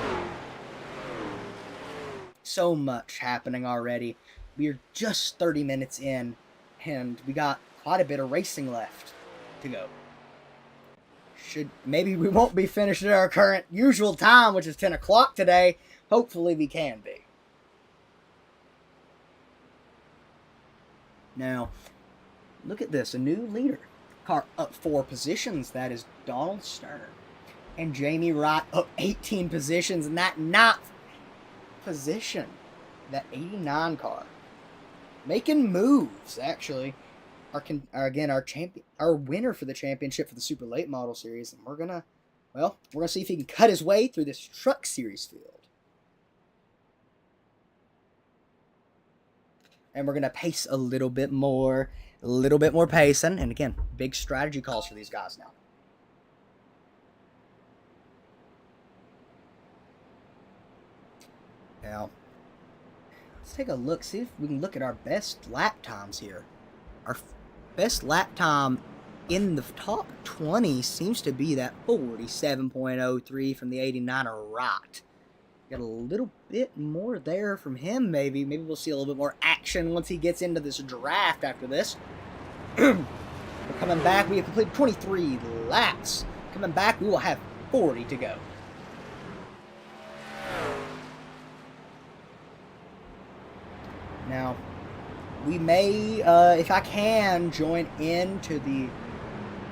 So much happening already. We are just 30 minutes in, and we got quite a bit of racing left to go. Maybe we won't be finished at our current usual time, which is 10 o'clock today. Hopefully we can be. Now, look at this. A new leader. Car up 4 positions. That is Donald Stern. And Jamie Wright up 18 positions in that 9th position. That 89 car. Making moves, actually. Our winner for the championship for the Super Late Model Series. And we're gonna see if he can cut his way through this Truck Series field. And we're gonna pace a little bit more. A little bit more pacing, and again, big strategy calls for these guys now. Now, let's take a look, see if we can look at our best lap times here. Our best lap time in the top 20 seems to be that 47.03 from the 89er right. Got a little bit more there from him, maybe. Maybe we'll see a little bit more action once he gets into this draft after this. We're coming back. We have completed 23 laps. Coming back, we will have 40 to go. Now, we may, if I can, join into the...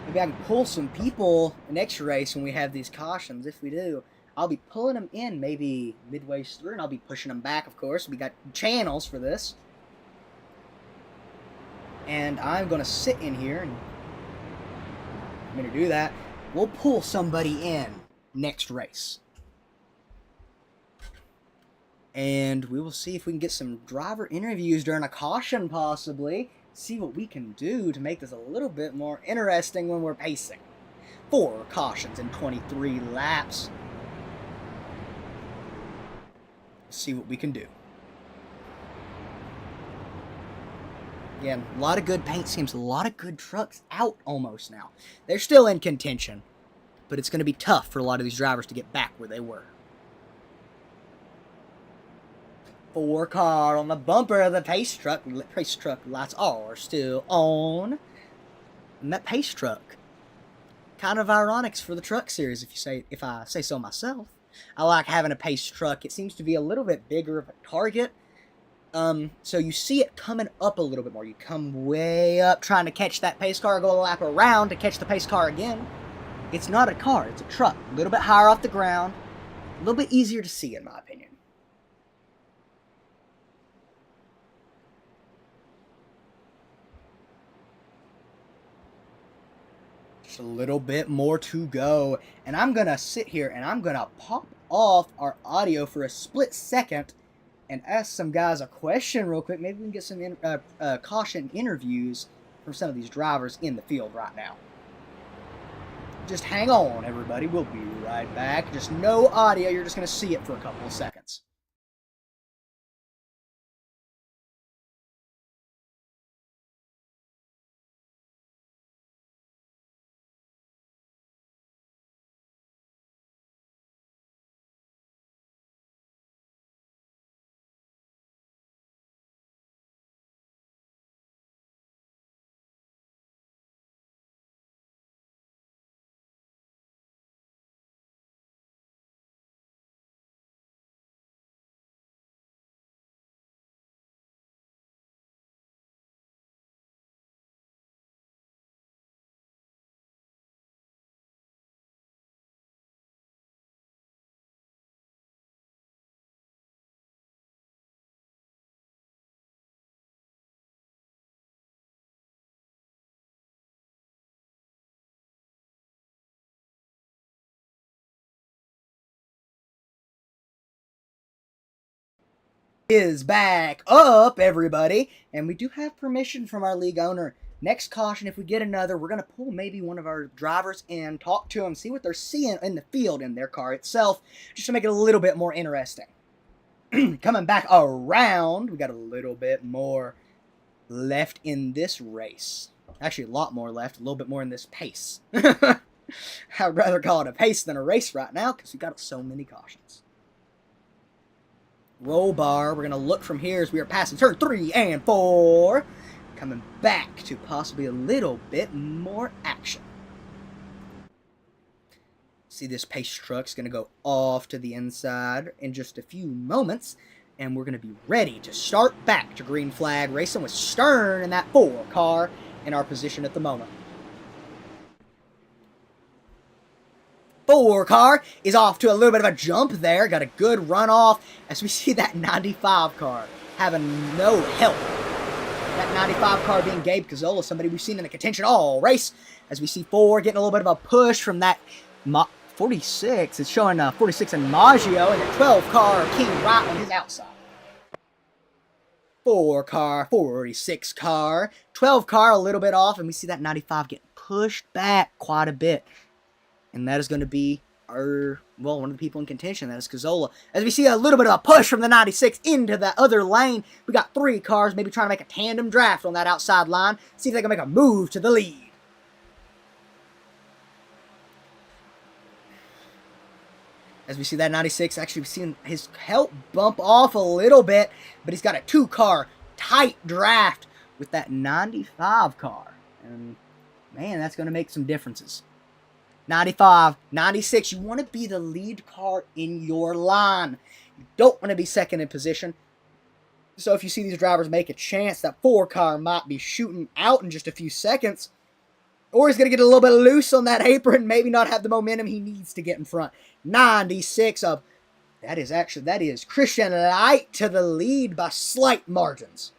Maybe I can pull some people next race when we have these cautions. If we do, I'll be pulling them in maybe midway through, and I'll be pushing them back, of course. We got channels for this. And I'm going to sit in here, and I'm going to do that. We'll pull somebody in next race. And we will see if we can get some driver interviews during a caution, possibly. See what we can do to make this a little bit more interesting when we're pacing. 4 cautions in 23 laps. See what we can do. Again, a lot of good paint schemes, a lot of good trucks out almost now. They're still in contention, but it's going to be tough for a lot of these drivers to get back where they were. 4 car on the bumper of the pace truck. Pace truck lights are still on. And that pace truck, kind of ironic for the truck series, if I say so myself. I like having a pace truck. It seems to be a little bit bigger of a target. So you see it coming up a little bit more. You come way up trying to catch that pace car, go a lap around to catch the pace car again. It's not a car, it's a truck. A little bit higher off the ground. A little bit easier to see, in my opinion. A little bit more to go, and I'm gonna sit here and I'm gonna pop off our audio for a split second and ask some guys a question real quick. Maybe we can get some caution interviews from some of these drivers in the field right now. Just hang on, everybody. We'll be right back. Just no audio. You're just gonna see it for a couple of seconds. Is back up, everybody, and we do have permission from our league owner. Next caution, if we get another, we're going to pull maybe one of our drivers and talk to them, see what they're seeing in the field in their car itself, just to make it a little bit more interesting. Coming back around, we got a little bit more left in this race. Actually, a lot more left, a little bit more in this pace. I'd rather call it a pace than a race right now, because we got so many cautions. Roll bar, we're going to look from here as we are passing turn 3 and 4. Coming back to possibly a little bit more action. See, this pace truck's going to go off to the inside in just a few moments. And we're going to be ready to start back to green flag racing with Stern in that 4 car in our position at the moment. 4 car is off to a little bit of a jump there. Got a good runoff as we see that 95 car having no help. That 95 car being Gabe Cazzola, somebody we've seen in the contention all race. As we see 4 getting a little bit of a push from that 46. It's showing 46 and Maggio, and the 12 car King Wright on his outside. 4 car, 46 car, 12 car a little bit off, and we see that 95 getting pushed back quite a bit. And that is going to be one of the people in contention. That is Cazzola. As we see a little bit of a push from the 96 into that other lane, we got 3 cars maybe trying to make a tandem draft on that outside line. See if they can make a move to the lead. As we see that 96, actually we've seen his help bump off a little bit, but he's got a 2-car tight draft with that 95 car. And man, that's going to make some differences. 95, 96, you want to be the lead car in your line. You don't want to be second in position. So if you see these drivers make a chance, that 4 car might be shooting out in just a few seconds. Or he's going to get a little bit loose on that apron, maybe not have the momentum he needs to get in front. 96 of, that is Christian Light to the lead by slight margins.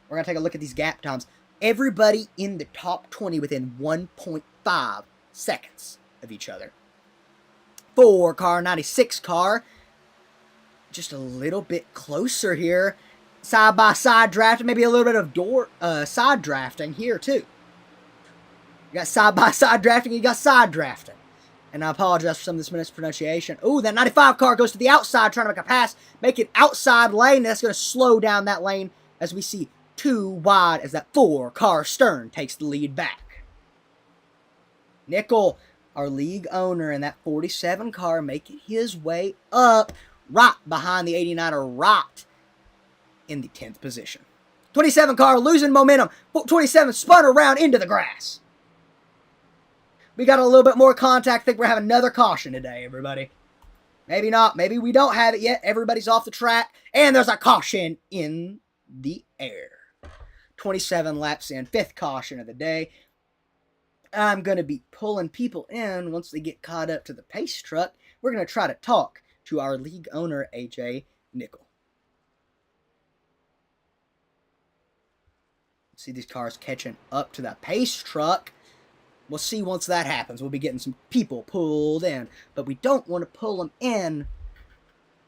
We're going to take a look at these gap times. Everybody in the top 20 within 1.5 seconds of each other. 4 car, 96 car, just a little bit closer here. Side by side drafting, maybe a little bit of side drafting here too. You got side by side drafting, you got side drafting. And I apologize for some of this mispronunciation. Ooh, that 95 car goes to the outside trying to make a pass, make it outside lane. That's going to slow down that lane as we see 2 wide as that 4 car Stern takes the lead back. Nickel, our league owner, in that 47 car, making his way up right behind the 89er Rot in the 10th position. 27 car losing momentum. 27 spun around into the grass. We got a little bit more contact. I think we're having another caution today, everybody. Maybe not. Maybe we don't have it yet. Everybody's off the track. And there's a caution in the air. 27 laps in. 5th caution of the day. I'm going to be pulling people in once they get caught up to the pace truck. We're going to try to talk to our league owner, AJ Nickel. See these cars catching up to the pace truck. We'll see once that happens. We'll be getting some people pulled in. But we don't want to pull them in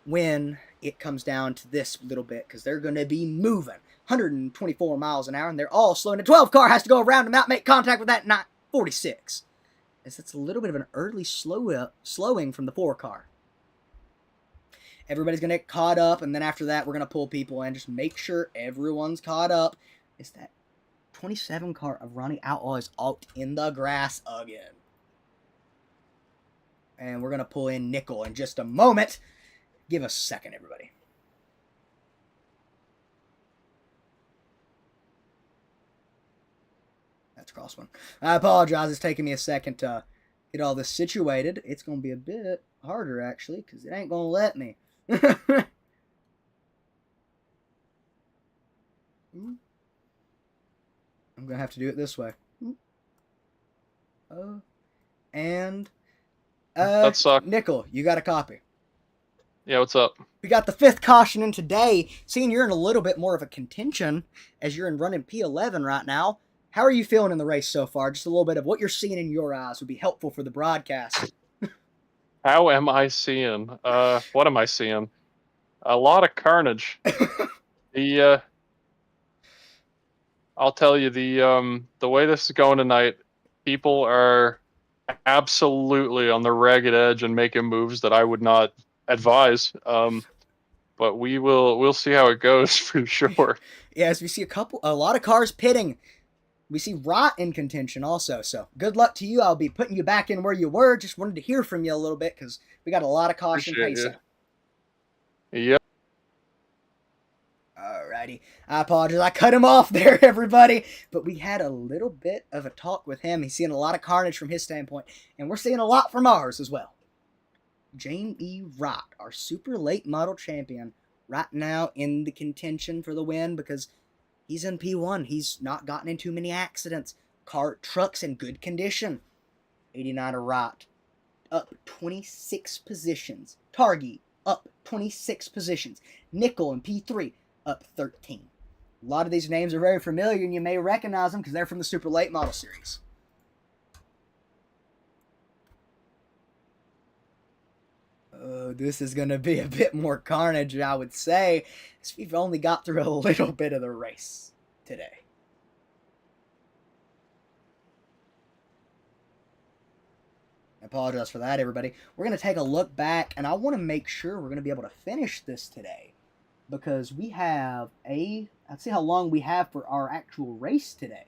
when it comes down to this little bit, because they're going to be moving 124 miles an hour, and they're all slowing. The 12 car has to go around them out, make contact with that 46. As that's a little bit of an early slowing from the 4 car. Everybody's going to get caught up, and then after that, we're going to pull people in. Just make sure everyone's caught up. It's that 27 car of Ronnie Outlaw is out in the grass again. And we're going to pull in Nickel in just a moment. Give us a second, everybody. That's Crossman. I apologize. It's taking me a second to get all this situated. It's going to be a bit harder, actually, because it ain't going to let me. I'm going to have to do it this way. That sucked. Nickel, you got a copy. Yeah, what's up? We got the 5th caution in today. Seeing you're in a little bit more of a contention as you're in running P11 right now. How are you feeling in the race so far? Just a little bit of what you're seeing in your eyes would be helpful for the broadcast. How am I seeing? What am I seeing? A lot of carnage. I'll tell you, the way this is going tonight, people are absolutely on the ragged edge and making moves that I would not advise. But we'll see how it goes for sure. Yeah, as we see a lot of cars pitting. We see Rot in contention also, so good luck to you. I'll be putting you back in where you were. Just wanted to hear from you a little bit because we got a lot of caution pacing. Yep. Alrighty. I apologize. I cut him off there, everybody. But we had a little bit of a talk with him. He's seeing a lot of carnage from his standpoint, and we're seeing a lot from ours as well. Jamie Rot, our super late model champion, right now in the contention for the win because he's in P1. He's not gotten in too many accidents. Truck's in good condition. 89er Rot, up 26 positions. Targi, up 26 positions. Nickel in P3, up 13. A lot of these names are very familiar, and you may recognize them because they're from the super late model series. This is going to be a bit more carnage, I would say, as we've only got through a little bit of the race today. I apologize for that, everybody. We're going to take a look back, and I want to make sure we're going to be able to finish this today, because we have let's see how long we have for our actual race today,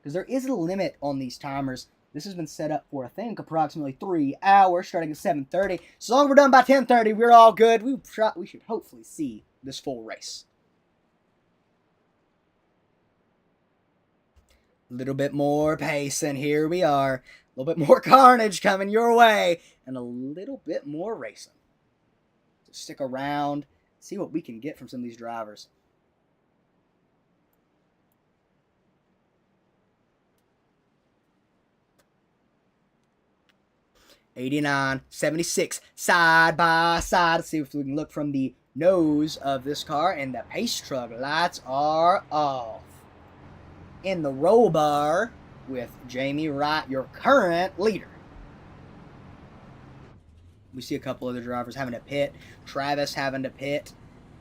because there is a limit on these timers. This has been set up for, I think, approximately 3 hours, starting at 7:30. So long as we're done by 10:30, we're all good. We should hopefully see this full race. A little bit more pace, and here we are. A little bit more carnage coming your way, and a little bit more racing. So stick around, see what we can get from some of these drivers. '89, '76, side by side. Let's see if we can look from the nose of this car, and the pace truck lights are off. In the roll bar with Jamie Wright, your current leader. We see a couple other drivers having to pit. Travis having to pit.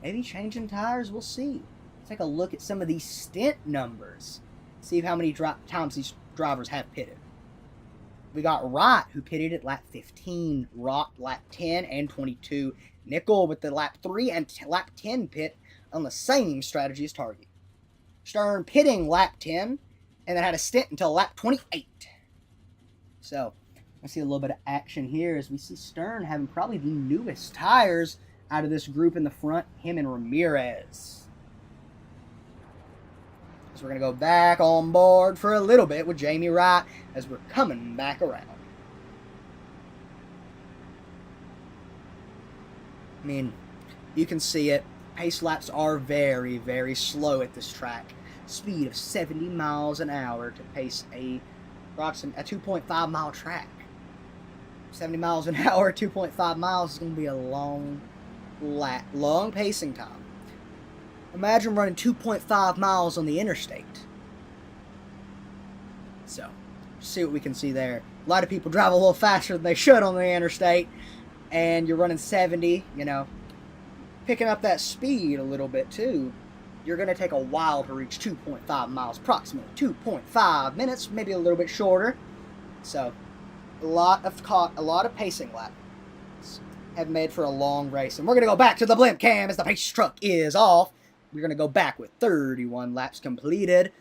Maybe changing tires, we'll see. Let's take a look at some of these stint numbers. See how many times these drivers have pitted. We got Wright, who pitted at lap 15, Rock lap 10 and 22. Nickel with the lap 3 and lap 10 pit on the same strategy as Target. Stern pitting lap 10, and then had a stint until lap 28. So, I see a little bit of action here as we see Stern having probably the newest tires out of this group in the front, him and Ramirez. So we're going to go back on board for a little bit with Jamie Wright as we're coming back around. I mean, you can see it. Pace laps are very, very slow at this track. Speed of 70 miles an hour to pace a 2.5 mile track. 70 miles an hour, 2.5 miles is going to be a long pacing time. Imagine running 2.5 miles on the interstate. So, see what we can see there. A lot of people drive a little faster than they should on the interstate, and you're running 70, picking up that speed a little bit too. You're going to take a while to reach 2.5 miles, approximately 2.5 minutes, maybe a little bit shorter. So, a lot of pacing laps have made for a long race. And we're going to go back to the blimp cam as the pace truck is off. We're going to go back with 31 laps completed.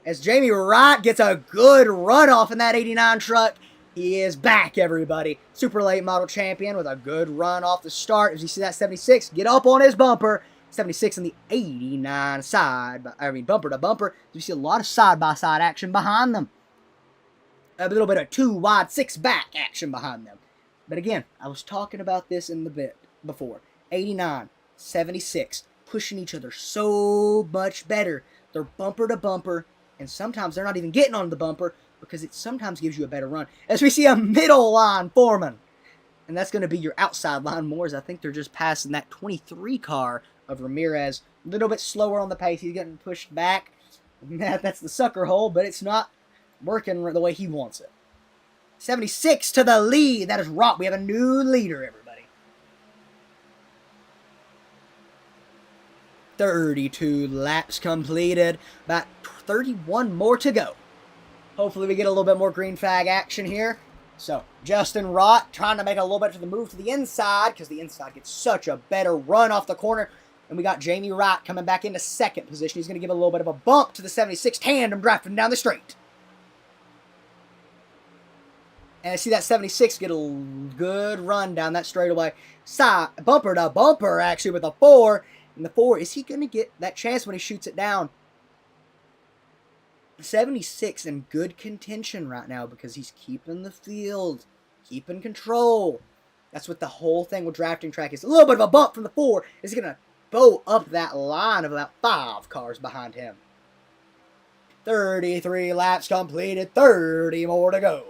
As Jamie Wright gets a good run off in that 89 truck. He is back, everybody. Super late model champion with a good run off the start. As you see that 76, get up on his bumper. 76 in the 89 bumper to bumper. You see a lot of side-by-side action behind them. A little bit of 2 wide, 6 back action behind them. But again, I was talking about this in the bit before. 89, 76, pushing each other so much better. They're bumper to bumper, and sometimes they're not even getting on the bumper because it sometimes gives you a better run. As we see a middle line foreman. And that's going to be your outside line more, as I think they're just passing that 23 car of Ramirez. A little bit slower on the pace. He's getting pushed back. That's the sucker hole, but it's not working the way he wants it. 76 to the lead. That is Rock. We have a new leader, everybody. 32 laps completed. About 31 more to go. Hopefully we get a little bit more green flag action here. So, Justin Rott trying to make a little bit of the move to the inside, because the inside gets such a better run off the corner. And we got Jamie Wright coming back into second position. He's going to give a little bit of a bump to the 76 tandem drafting down the straight. And I see that 76 get a good run down that straightaway. Side, bumper to bumper, actually, with a 4. And the 4, is he going to get that chance when he shoots it down? 76 in good contention right now because he's keeping the field, keeping control. That's what the whole thing with drafting track is. A little bit of a bump from the 4. Is he going to bow up that line of about 5 cars behind him? 33 laps completed, 30 more to go.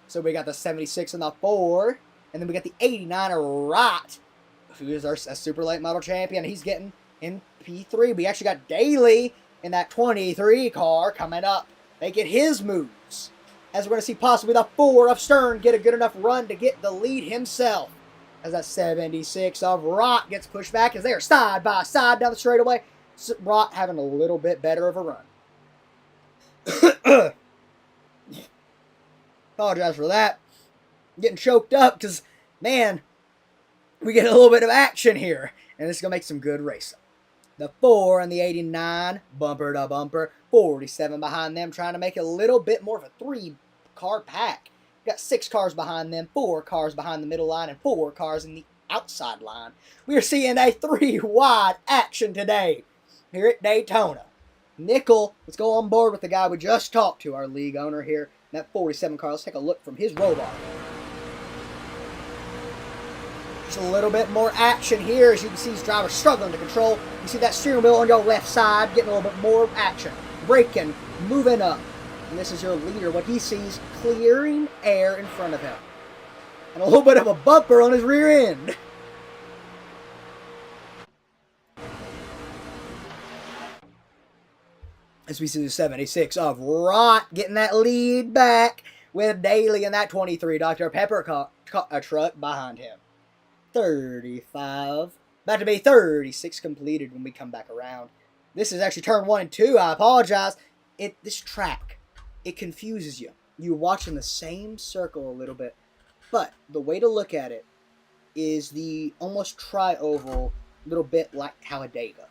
So we got the 76 and the 4, and then we got the 89er Wright, who is our super late model champion. He's getting in P3. We actually got Daly in that 23 car coming up. They get his moves. As we're going to see possibly the 4 of Stern get a good enough run to get the lead himself. as that 76 of Rot gets pushed back as they are side by side down the straightaway. Rot having a little bit better of a run. Apologize for that. I'm getting choked up because, man, we get a little bit of action here. And this is going to make some good racing. The 4 and the 89, bumper to bumper. 47 behind them, trying to make a little bit more of a 3-car pack. We've got 6 cars behind them, 4 cars behind the middle line, and 4 cars in the outside line. We are seeing a 3-wide action today here at Daytona. Nickel, let's go on board with the guy we just talked to, our league owner here. That 47 car, let's take a look from his robot. Just a little bit more action here. As you can see, his driver struggling to control. You see that steering wheel on your left side, getting a little bit more action. Braking, moving up. And this is your leader. What he sees, clearing air in front of him. And a little bit of a bumper on his rear end. As we see the 76 of Rot getting that lead back with Daly in that 23 Dr. Pepper truck behind him. 35. About to be 36 completed when we come back around. This is actually turn 1 and 2. I apologize. This track, it confuses you. You're watching the same circle a little bit. But the way to look at it is the almost tri-oval, little bit like Talladega.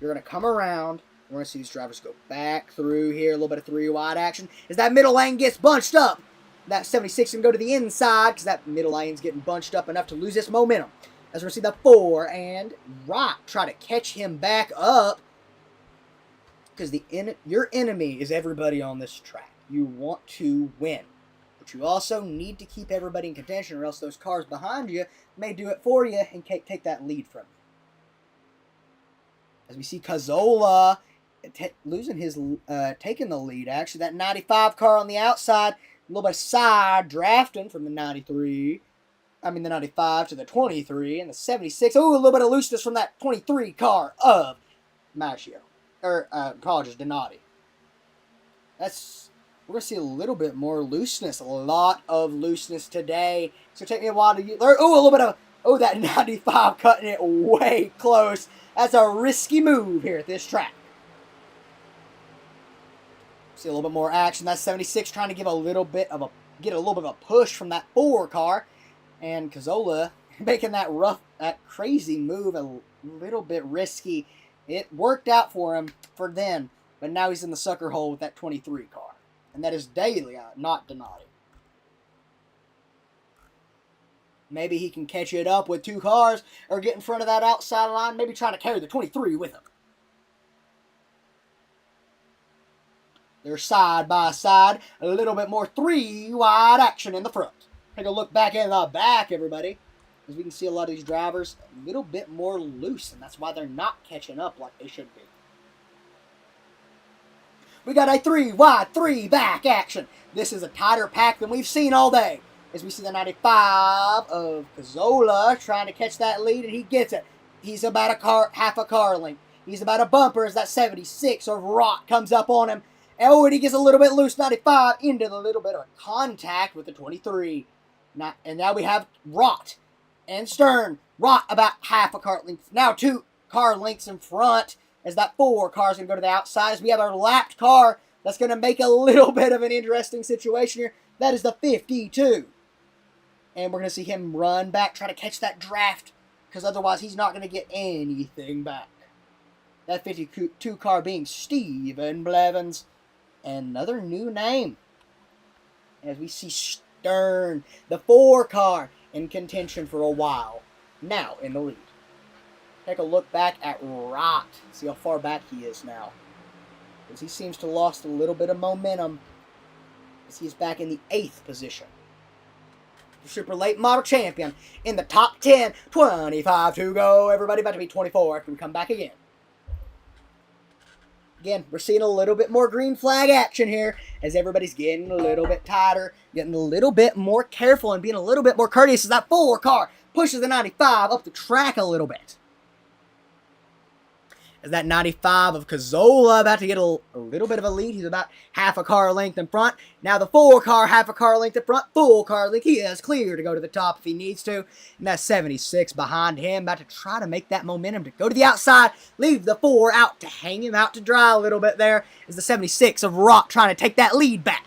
You're going to come around. We're going to see these drivers go back through here. A little bit of 3-wide action. As that middle lane gets bunched up, that 76 can go to the inside because that middle lane's getting bunched up enough to lose this momentum. As we're going to see the 4 and Rot try to catch him back up because your enemy is everybody on this track. You want to win. But you also need to keep everybody in contention or else those cars behind you may do it for you and take that lead from you. As we see Cazzola losing his, taking the lead, actually. That 95 car on the outside, a little bit of side drafting from the 93. The 95 to the 23 and the 76. Oh, a little bit of looseness from that 23 car of Maggio. Apologies, Donati. We're going to see a little bit more looseness. A lot of looseness today. So take me a while to get there. Oh, a little bit of, that 95 cutting it way close. That's a risky move here at this track. See a little bit more action. That 76 trying to get a little bit of a push from that 4 car. And Cazzola making that crazy move a little bit risky. It worked out for him for then, but now he's in the sucker hole with that 23 car. And that is Daly, not Donati. Maybe he can catch it up with 2 cars or get in front of that outside line, maybe trying to carry the 23 with him. They're side by side, a little bit more 3-wide action in the front. Take a look back in the back, everybody. As we can see a lot of these drivers a little bit more loose, and that's why they're not catching up like they should be. We got a 3-wide, 3-back action. This is a tighter pack than we've seen all day. As we see the 95 of Cazzola trying to catch that lead, and he gets it. He's about half a car length. He's about a bumper as that 76 of Rock comes up on him. And he gets a little bit loose, 95, into the little bit of a contact with the 23. And now we have Rot and Stern. Rot about half a car length. Now 2 car lengths in front as that 4 car is going to go to the outside. As we have our lapped car, that's going to make a little bit of an interesting situation here. That is the 52. And we're going to see him run back, try to catch that draft, because otherwise he's not going to get anything back. That 52 car being Steven Blevins. Another new name. As we see Stern, the 4 car, in contention for a while. Now in the lead. Take a look back at Rot. See how far back he is now. Because he seems to have lost a little bit of momentum. As he's back in the 8th position. The Super Late Model Champion in the top 10. 25 to go. Everybody about to be 24 after we come back again. Again, we're seeing a little bit more green flag action here as everybody's getting a little bit tighter, getting a little bit more careful and being a little bit more courteous as that 4 car pushes the 95 up the track a little bit. As that 95 of Cazzola about to get a little bit of a lead. He's about half a car length in front. Now the 4 car, half a car length in front, full car length. He is clear to go to the top if he needs to. And that 76 behind him, about to try to make that momentum to go to the outside, leave the 4 out to hang him out to dry a little bit there. Is the 76 of Rock trying to take that lead back.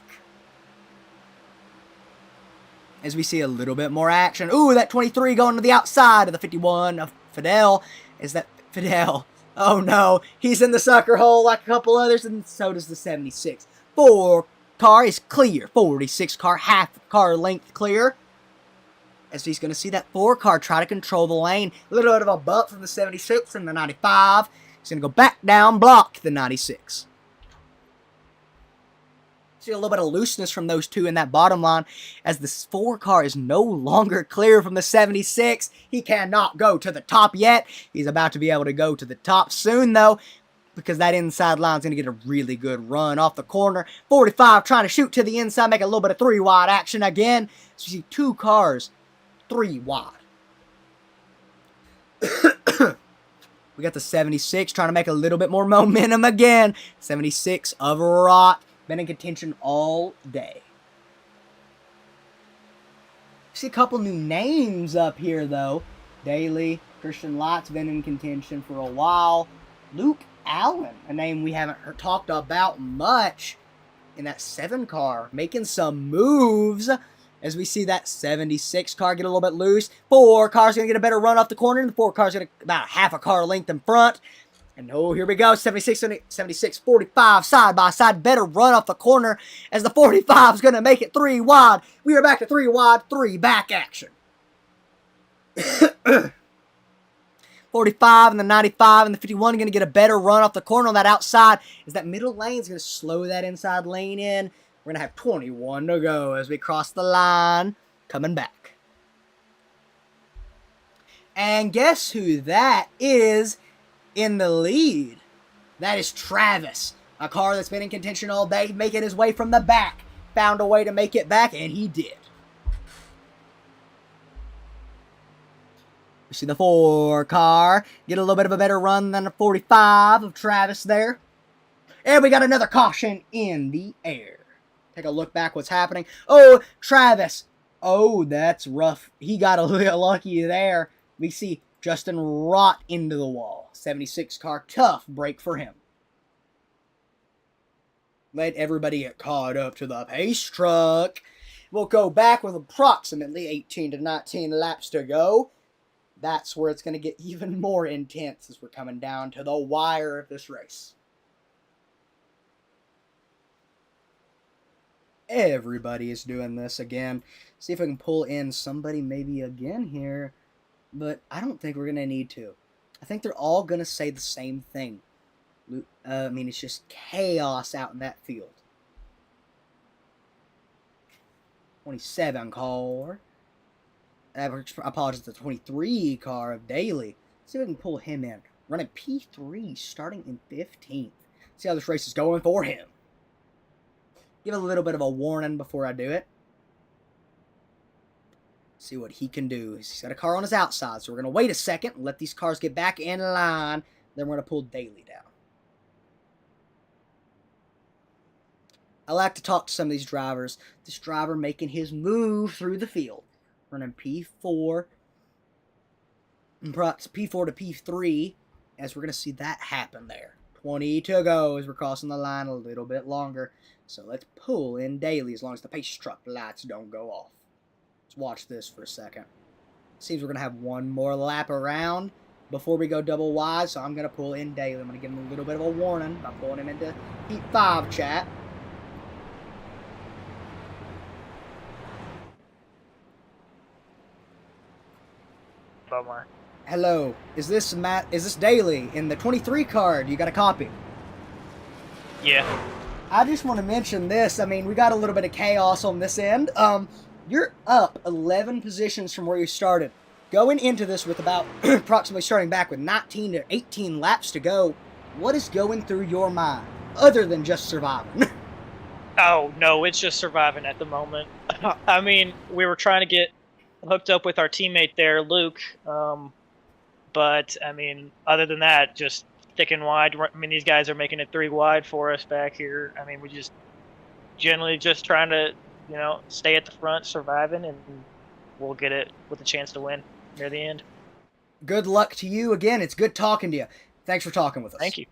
As we see a little bit more action. Ooh, that 23 going to the outside of the 51 of Fidel. Is that Fidel? Oh no, he's in the sucker hole like a couple others, and so does the 76. 4 car is clear. 46 car, half car length clear. As he's going to see that 4 car try to control the lane. A little bit of a bump from the 76 and the 95. He's going to go back down, block the 96. See a little bit of looseness from those two in that bottom line, as this 4 car is no longer clear from the 76. He cannot go to the top yet. He's about to be able to go to the top soon, though, because that inside line is going to get a really good run off the corner. 45 trying to shoot to the inside, make a little bit of 3 wide action again. So you see 2 cars, 3 wide. We got the 76 trying to make a little bit more momentum again. 76 of Rock. Been in contention all day. See a couple new names up here, though. Daly, Christian Lott's been in contention for a while. Luke Allen, a name we haven't talked about much in that 7 car, making some moves. As we see that 76 car get a little bit loose. 4 cars going to get a better run off the corner, and the 4 cars going to about half a car length in front. And oh, here we go, 76, 45, side by side, better run off the corner as the 45 is going to make it 3 wide. We are back to 3 wide, 3 back action. 45 and the 95 and the 51 are going to get a better run off the corner on that outside as that middle lane is going to slow that inside lane in. We're going to have 21 to go as we cross the line, coming back. And guess who that is? In the lead, that is Travis, a car that's been in contention all day, making his way from the back. Found a way to make it back, and he did. We see the 4 car get a little bit of a better run than the 45 of Travis there. And we got another caution in the air. Take a look back what's happening. Oh, Travis. Oh, that's rough. He got a little lucky there. We see Justin Rott into the wall. 76 car, tough break for him. Let everybody get caught up to the pace truck. We'll go back with approximately 18 to 19 laps to go. That's where it's going to get even more intense as we're coming down to the wire of this race. Everybody is doing this again. See if we can pull in somebody maybe again here. But I don't think we're going to need to. I think they're all going to say the same thing. I mean, it's just chaos out in that field. 27 car. I apologize, the 23 car of Daly. See if we can pull him in. Running P3 starting in 15th. See how this race is going for him. Give a little bit of a warning before I do it. See what he can do. He's got a car on his outside, so we're going to wait a second and let these cars get back in line. Then we're going to pull Daly down. I like to talk to some of these drivers. This driver making his move through the field. Running P4. P4 to P3. As we're going to see that happen there. 20 to go as we're crossing the line a little bit longer. So let's pull in Daly as long as the pace truck lights don't go off. Let's watch this for a second. Seems we're going to have one more lap around before we go double wide, so I'm going to pull in Daly. I'm going to give him a little bit of a warning by pulling him into Heat 5 chat. Bummer. Hello, is this Matt? Is this Daly in the 23 card? You got a copy? Yeah. I just want to mention this. I mean, we got a little bit of chaos on this end. You're up 11 positions from where you started. Going into this with about approximately starting back with 19 to 18 laps to go, what is going through your mind other than just surviving? Oh, no, it's just surviving at the moment. I mean, we were trying to get hooked up with our teammate there, Luke. But, I mean, other than that, just thick and wide. I mean, these guys are making it 3 wide for us back here. I mean, we just generally just trying to, stay at the front, surviving, and we'll get it with a chance to win near the end. Good luck to you. Again, it's good talking to you. Thanks for talking with us. Thank you.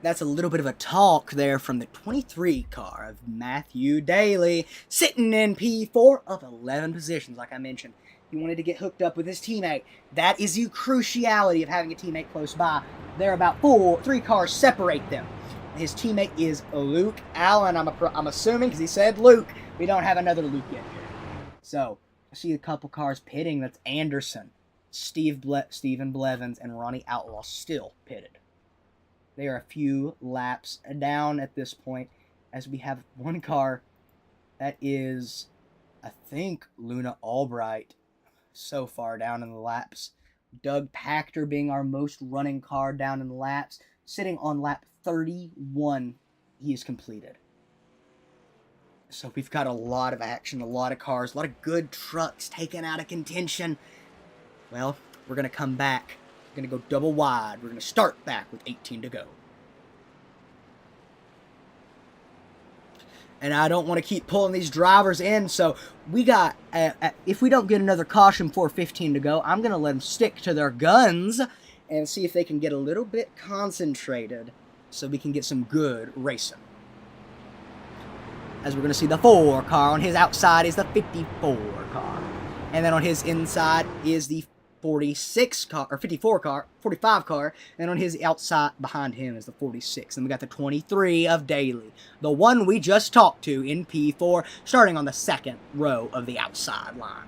That's a little bit of a talk there from the 23 car of Matthew Daly, sitting in P4 of 11 positions, like I mentioned. He wanted to get hooked up with his teammate. That is the cruciality of having a teammate close by. They're about 3 cars separate them. His teammate is Luke Allen. I'm assuming, because he said Luke. We don't have another Luke yet here. So, I see a couple cars pitting. That's Anderson, Steven Blevins, and Ronnie Outlaw still pitted. They are a few laps down at this point, as we have one car that is, I think, Luna Albright so far down in the laps. Doug Pachter being our most running car down in the laps, sitting on lap 31, he is completed. So we've got a lot of action, a lot of cars, a lot of good trucks taken out of contention. Well, we're going to come back. We're going to go double wide. We're going to start back with 18 to go. And I don't want to keep pulling these drivers in, so we got, if we don't get another caution before 15 to go, I'm going to let them stick to their guns and see if they can get a little bit concentrated so we can get some good racing. As we're going to see the 4 car. On his outside is the 54 car. And then on his inside is the 46 car, or 54 car, 45 car, and on his outside behind him is the 46. And we got the 23 of Daly, the one we just talked to in P4, starting on the second row of the outside line.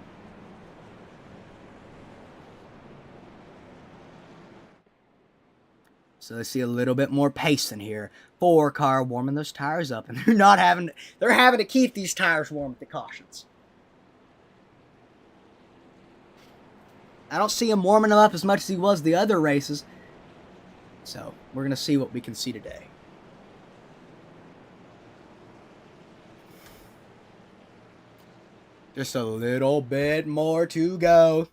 So let's see a little bit more pace in here. 4 car warming those tires up, and they're having to keep these tires warm with the cautions. I don't see him warming them up as much as he was the other races. So, we're going to see what we can see today. Just a little bit more to go.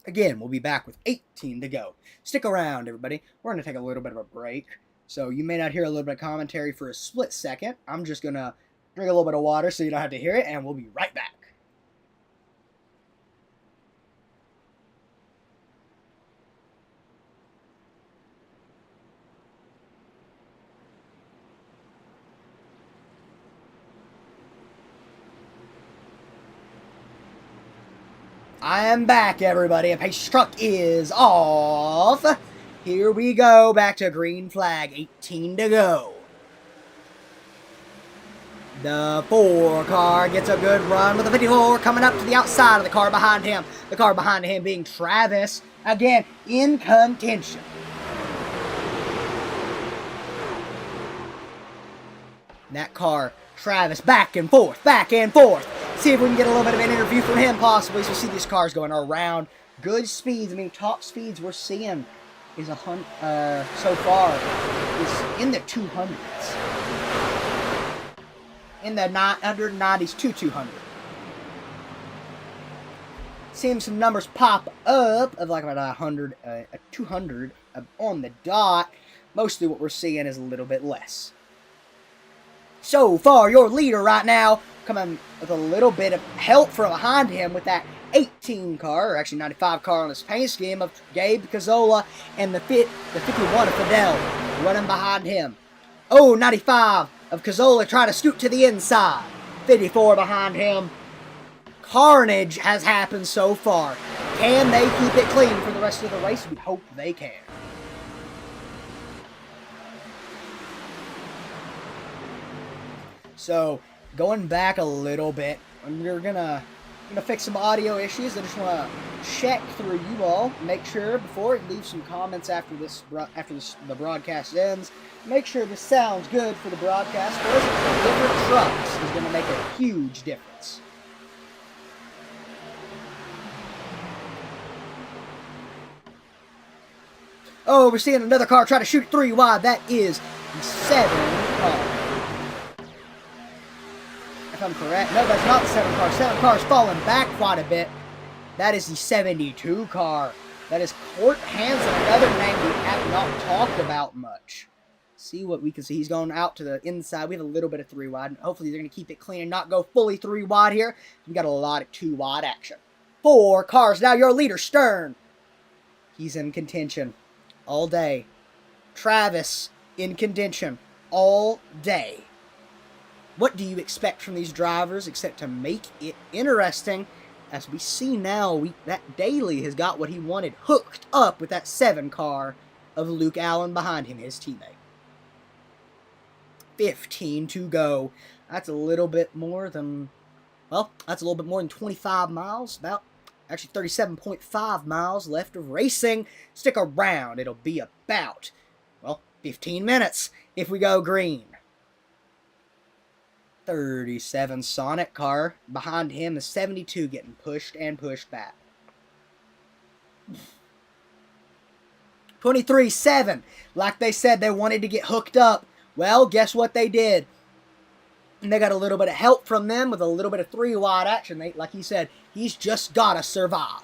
Again, we'll be back with 18 to go. Stick around, everybody. We're going to take a little bit of a break. So, you may not hear a little bit of commentary for a split second. I'm just going to drink a little bit of water so you don't have to hear it, and we'll be right back. I am back, everybody. A pace truck is off. Here we go. Back to green flag. 18 to go. The 4 car gets a good run with the 54 coming up to the outside of the car behind him. The car behind him being Travis. Again, in contention. That car, Travis, back and forth, back and forth. See if we can get a little bit of an interview from him, possibly. So see these cars going around. Good speeds. I mean, top speeds we're seeing is so far is in the 200s. In the 190s to 200. Seeing some numbers pop up of like about 200 on the dot. Mostly what we're seeing is a little bit less. So far, your leader right now, coming with a little bit of help from behind him with that 18 car, or actually 95 car on his paint scheme of Gabe Cazzola, and the 51 of Fidel running behind him. Oh, 95 of Cazzola trying to scoot to the inside. 54 behind him. Carnage has happened so far. Can they keep it clean for the rest of the race? We hope they can. So, going back a little bit, we're gonna fix some audio issues. I just want to check through you all, make sure before you leave some comments after the broadcast ends. Make sure this sounds good for the broadcast. For different trucks is going to make a huge difference. Oh, we're seeing another car try to shoot 3 wide. That is the 7 car. If I'm correct. No, that's not the 7 car. 7 car's falling back quite a bit. That is the 72 car. That is Court Hansen, another name we have not talked about much. See what we can see. He's going out to the inside. We have a little bit of 3 wide. Hopefully they're going to keep it clean and not go fully 3 wide here. We got a lot of 2 wide action. 4 cars. Now your leader, Stern. He's in contention all day. Travis in contention all day. What do you expect from these drivers except to make it interesting? As we see now, that Daly has got what he wanted, hooked up with that 7 car of Luke Allen behind him, his teammate. 15 to go. That's a little bit more than, well, that's a little bit more than 25 miles. About, actually 37.5 miles left of racing. Stick around. It'll be about, well, 15 minutes if we go green. 37 Sonic car. Behind him is 72 getting pushed and pushed back. 23-7. Like they said, they wanted to get hooked up. Well, guess what they did? And they got a little bit of help from them with a little bit of 3 wide action. Like he said, he's just got to survive.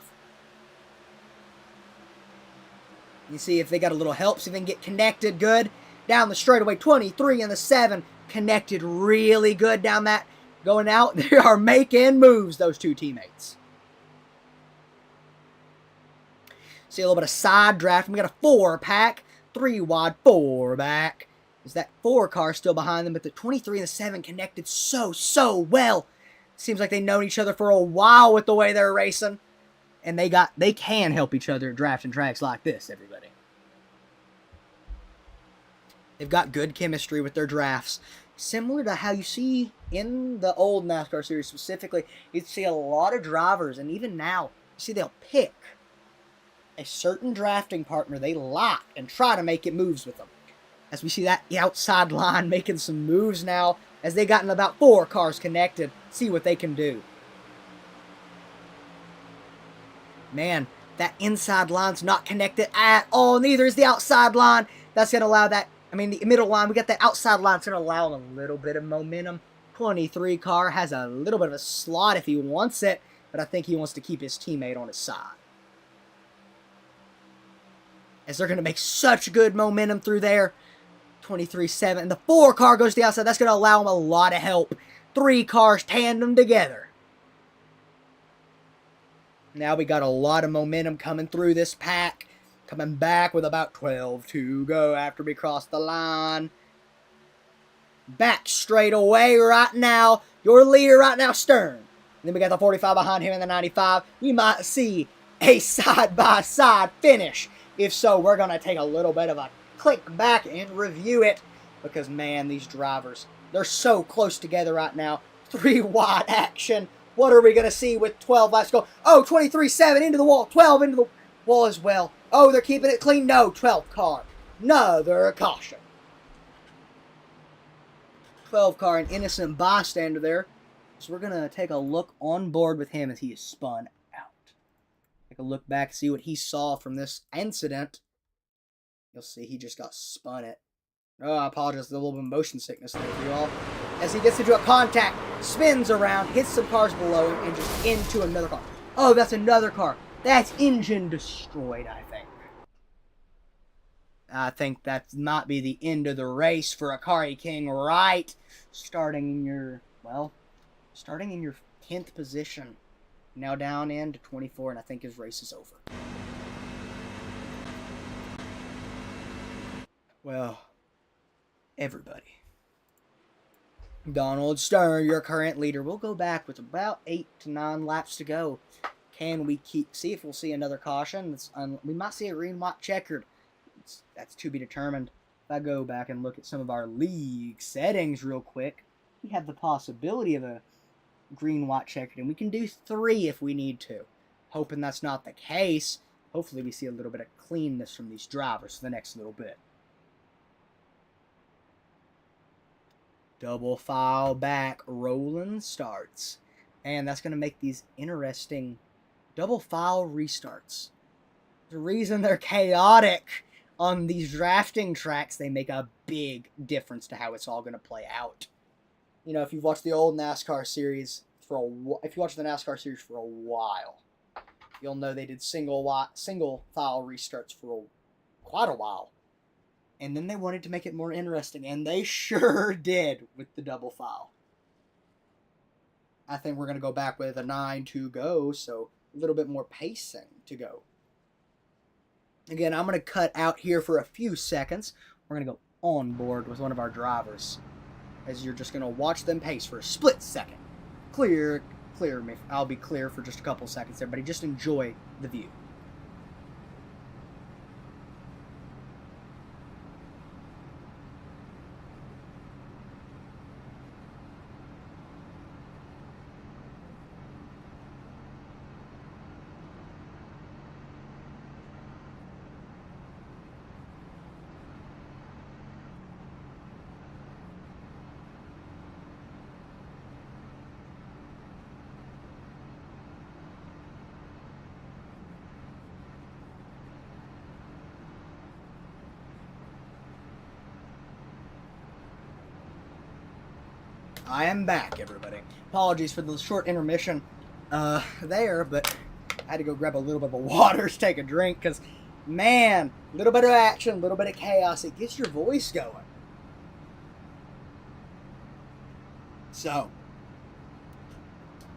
You see if they got a little help, see if they can get connected good. Down the straightaway, 23 and the 7. Connected really good down that. Going out, they are making moves, those 2 teammates. See a little bit of side draft. We got a 4 pack. 3 wide, 4 back. Is that 4 car still behind them, but the 23 and the 7 connected so well. Seems like they've known each other for a while with the way they're racing. And they can help each other at drafting tracks like this, everybody. They've got good chemistry with their drafts. Similar to how you see in the old NASCAR series specifically, you'd see a lot of drivers, and even now, you see they'll pick a certain drafting partner they like and try to make it moves with them. As we see that outside line making some moves now, as they gotten about 4 cars connected, see what they can do. Man, that inside line's not connected at all, neither is the outside line. That's going to allow that, the middle line, we got that outside line, it's going to allow them a little bit of momentum. 23 car has a little bit of a slot if he wants it, but I think he wants to keep his teammate on his side. As they're going to make such good momentum through there. 23-7. And the 4 car goes to the outside. That's going to allow them a lot of help. 3 cars tandem together. Now we got a lot of momentum coming through this pack. Coming back with about 12 to go after we cross the line. Back straight away right now. Your leader right now, Stern. And then we got the 45 behind him and the 95. We might see a side-by-side finish. If so, we're going to take a little bit of a click back and review it. Because, man, these drivers, they're so close together right now. 3 wide action. What are we going to see with 12 laps go? Oh, 23-7 into the wall. 12 into the wall as well. Oh, they're keeping it clean. No, 12 car. Another caution. 12 car, an innocent bystander there. So we're going to take a look on board with him as he is spun out. Take a look back, see what he saw from this incident. You'll see he just got spun it. Oh, I apologize. There's a little bit of motion sickness there for you all. As he gets into a contact, spins around, hits some cars below him, and just into another car. Oh, that's another car. That's engine destroyed, I think. I think that might be the end of the race for Akari King, right? Starting in your 10th position. Now down into 24, and I think his race is over. Well, everybody. Donald Stern, your current leader. We'll go back with about 8 to 9 laps to go. Can we see if we'll see another caution? We might see a green-white checkered. That's to be determined. If I go back and look at some of our league settings real quick, we have the possibility of a green-white checkered, and we can do 3 if we need to. Hoping that's not the case. Hopefully we see a little bit of cleanness from these drivers for the next little bit. Double file back, rolling starts. And that's going to make these interesting double file restarts. The reason they're chaotic on these drafting tracks, they make a big difference to how it's all going to play out. You know, if you've watched the old NASCAR series if you watch the NASCAR series for a while, you'll know they did single file restarts for quite a while. And then they wanted to make it more interesting, and they sure did with the double file. I think we're going to go back with a 9 to go, so a little bit more pacing to go. Again, I'm going to cut out here for a few seconds. We're going to go on board with one of our drivers, as you're just going to watch them pace for a split second. Clear me. I'll be clear for just a couple seconds, everybody. Just enjoy the view. I am back, everybody. Apologies for the short intermission there, but I had to go grab a little bit of water to take a drink, because, man, a little bit of action, a little bit of chaos, it gets your voice going. So,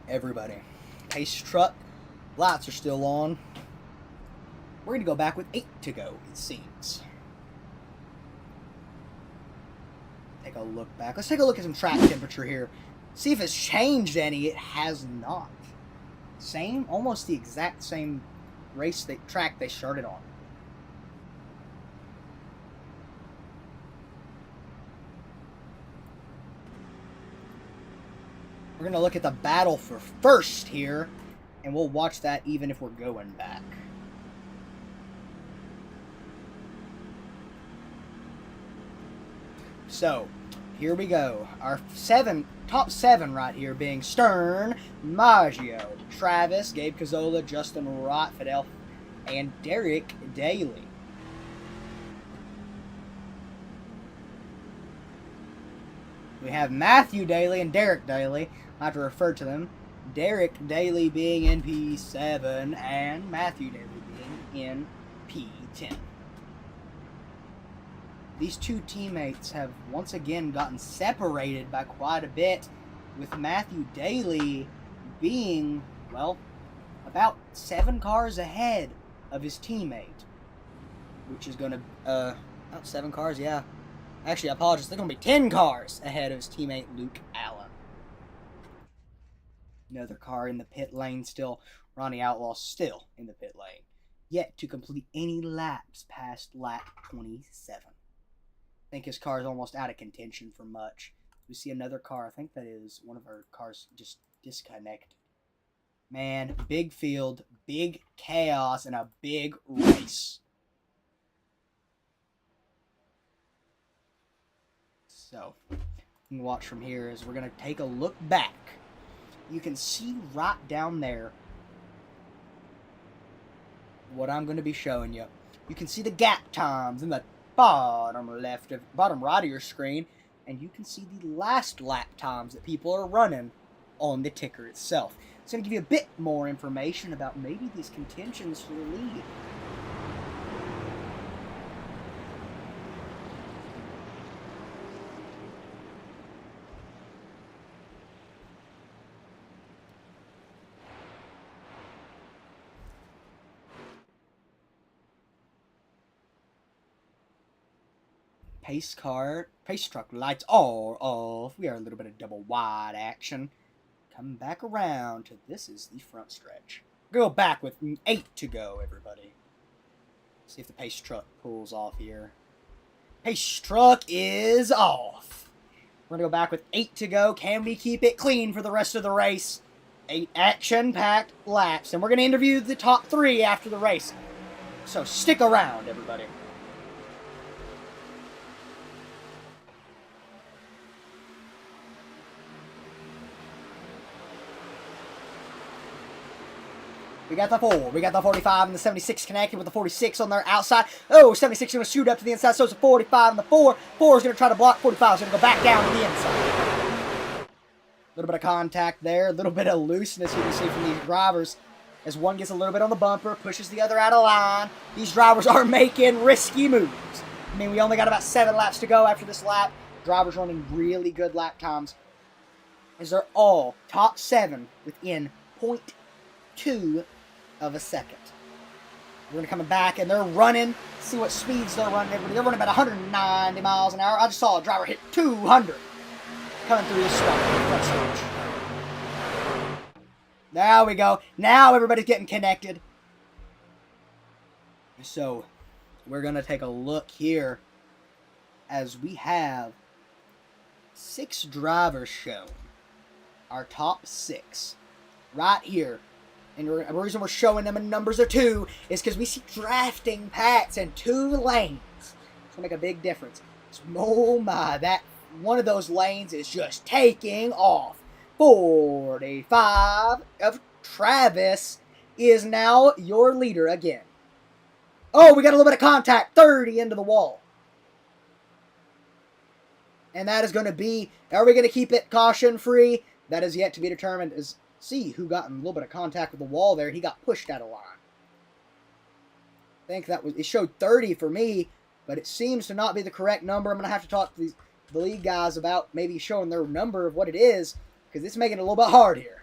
everybody, pace truck, lights are still on. We're going to go back with 8 to go, it seems. Take a look back. Let's take a look at some track temperature here. See if it's changed any. It has not. Same, almost the exact same track they started on. We're going to look at the battle for first here, and we'll watch that even if we're going back. So, here we go. Our top 7 right here being Stern, Maggio, Travis, Gabe Cazola, Justin Rott, Fidel, and Derek Daly. We have Matthew Daly and Derek Daly. I have to refer to them. Derek Daly being in P7 and Matthew Daly being in P10. These two teammates have once again gotten separated by quite a bit, with Matthew Daly being, well, about 7 cars ahead of his teammate, which is going to, about 7 cars, yeah. Actually, I apologize, they're going to be 10 cars ahead of his teammate, Luke Allen. Another car in the pit lane still, Ronnie Outlaw still in the pit lane, yet to complete any laps past lap 27. I think his car is almost out of contention for much. We see another car. I think that is one of our cars just disconnected. Man, big field, big chaos, and a big race. So, you can watch from here as we're going to take a look back. You can see right down there what I'm going to be showing you. You can see the gap times in the bottom right of your screen, and you can see the last lap times that people are running on the ticker itself. It's going to give you a bit more information about maybe these contentions for the lead. Pace truck lights are off. We are a little bit of double wide action. Come back around to this is the front stretch. Go back with 8 to go, everybody. See if the pace truck pulls off here. Pace truck is off. We're going to go back with 8 to go. Can we keep it clean for the rest of the race? 8 action-packed laps. And we're going to interview the top 3 after the race. So stick around, everybody. We got the 4. We got the 45 and the 76 connected with the 46 on their outside. Oh, 76 is going to shoot up to the inside, so it's a 45 and the 4. 4 is going to try to block. 45 is going to go back down to the inside. A little bit of contact there. A little bit of looseness you can see from these drivers. As one gets a little bit on the bumper, pushes the other out of line. These drivers are making risky moves. I mean, we only got about 7 laps to go after this lap. Drivers running really good lap times. As they're all top 7 within 0.2 of a second. We're going to come back, and they're running. See what speeds they're running. They're running about 190 miles an hour. I just saw a driver hit 200 coming through this stretch. There we go. Now everybody's getting connected. So we're going to take a look here as we have 6 drivers shown. Our top 6 right here. And the reason we're showing them in numbers of 2 is because we see drafting packs in 2 lanes. It's going to make a big difference. Oh my, that one of those lanes is just taking off. 45 of Travis is now your leader again. Oh, we got a little bit of contact. 30 into the wall. And that is going to be, are we going to keep it caution free? That is yet to be determined. See who got in a little bit of contact with the wall there. He got pushed out of line. I think that was, it showed 30 for me, but it seems to not be the correct number. I'm going to have to talk to the league guys about maybe showing their number of what it is, because it's making it a little bit hard here.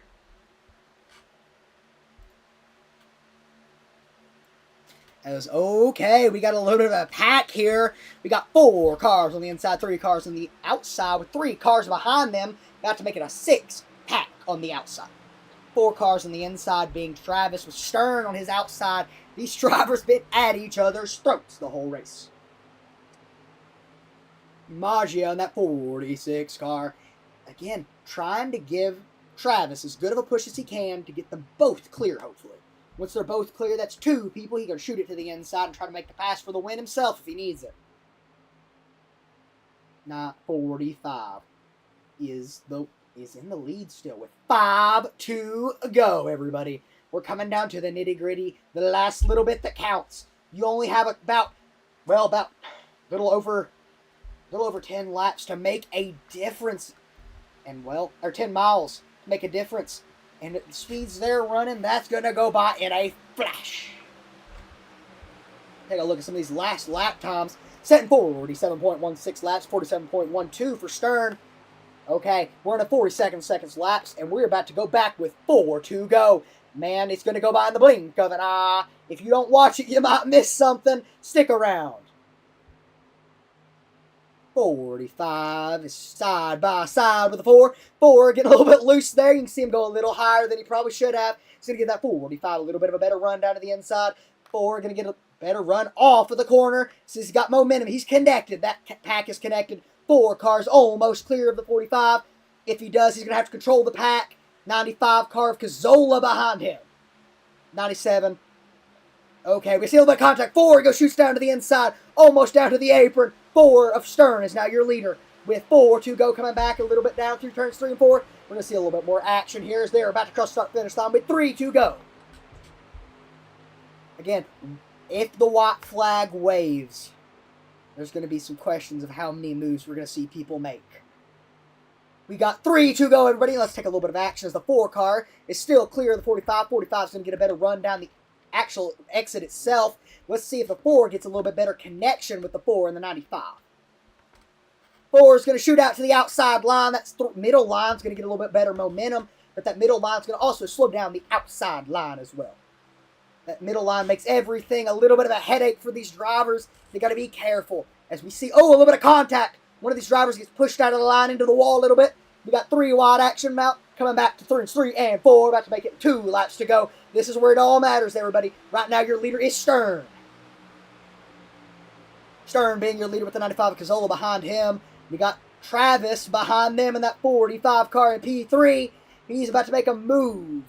As okay, we got a little bit of a pack here. We got 4 cars on the inside, 3 cars on the outside, with 3 cars behind them. Got to make it a 6 pack on the outside. 4 cars on the inside being Travis with Stern on his outside. These drivers been at each other's throats the whole race. Maggio in that 46 car. Again, trying to give Travis as good of a push as he can to get them both clear, hopefully. Once they're both clear, that's 2 people. He can shoot it to the inside and try to make the pass for the win himself if he needs it. Not 45 is in the lead still with 5 to go, everybody. We're coming down to the nitty-gritty, the last little bit that counts. You only have about a little over 10 laps to make a difference. And, or 10 miles to make a difference. And the speeds they're running, that's going to go by in a flash. Take a look at some of these last lap times. Setting 47.16 laps, 47.12 for Stern. Okay, we're in a 42nd laps, and we're about to go back with 4 to go. Man, it's going to go by in the blink of an eye. If you don't watch it, you might miss something. Stick around. 45 is side by side with the 4. 4 getting a little bit loose there. You can see him go a little higher than he probably should have. He's going to give that 45 a little bit of a better run down to the inside. 4 going to get a better run off of the corner. So he's got momentum. He's connected. That pack is connected. 4 cars almost clear of the 45. If he does, he's going to have to control the pack. 95 car of Cazzola behind him. 97. Okay, we see a little bit of contact. 4 goes shoots down to the inside. Almost down to the apron. 4 of Stern is now your leader. With 4 to go, coming back a little bit down through turns 3 and 4. We're going to see a little bit more action here as they're about to cross start-finish line with 3 to go. Again, if the white flag waves, there's going to be some questions of how many moves we're going to see people make. We got 3 to go, everybody. Let's take a little bit of action as the 4 car is still clear of the 45. 45 is going to get a better run down the actual exit itself. Let's see if the 4 gets a little bit better connection with the 4 and the 95. 4 is going to shoot out to the outside line. That middle line is going to get a little bit better momentum, but that middle line is going to also slow down the outside line as well. That middle line makes everything a little bit of a headache for these drivers. They got to be careful. As we see, a little bit of contact. One of these drivers gets pushed out of the line into the wall a little bit. We got 3 wide action out. Coming back to turns 3 and 4. About to make it 2 laps to go. This is where it all matters, everybody. Right now, your leader is Stern. Stern being your leader with the 95 Cazzola behind him. We got Travis behind them in that 45 car in P3. He's about to make a move.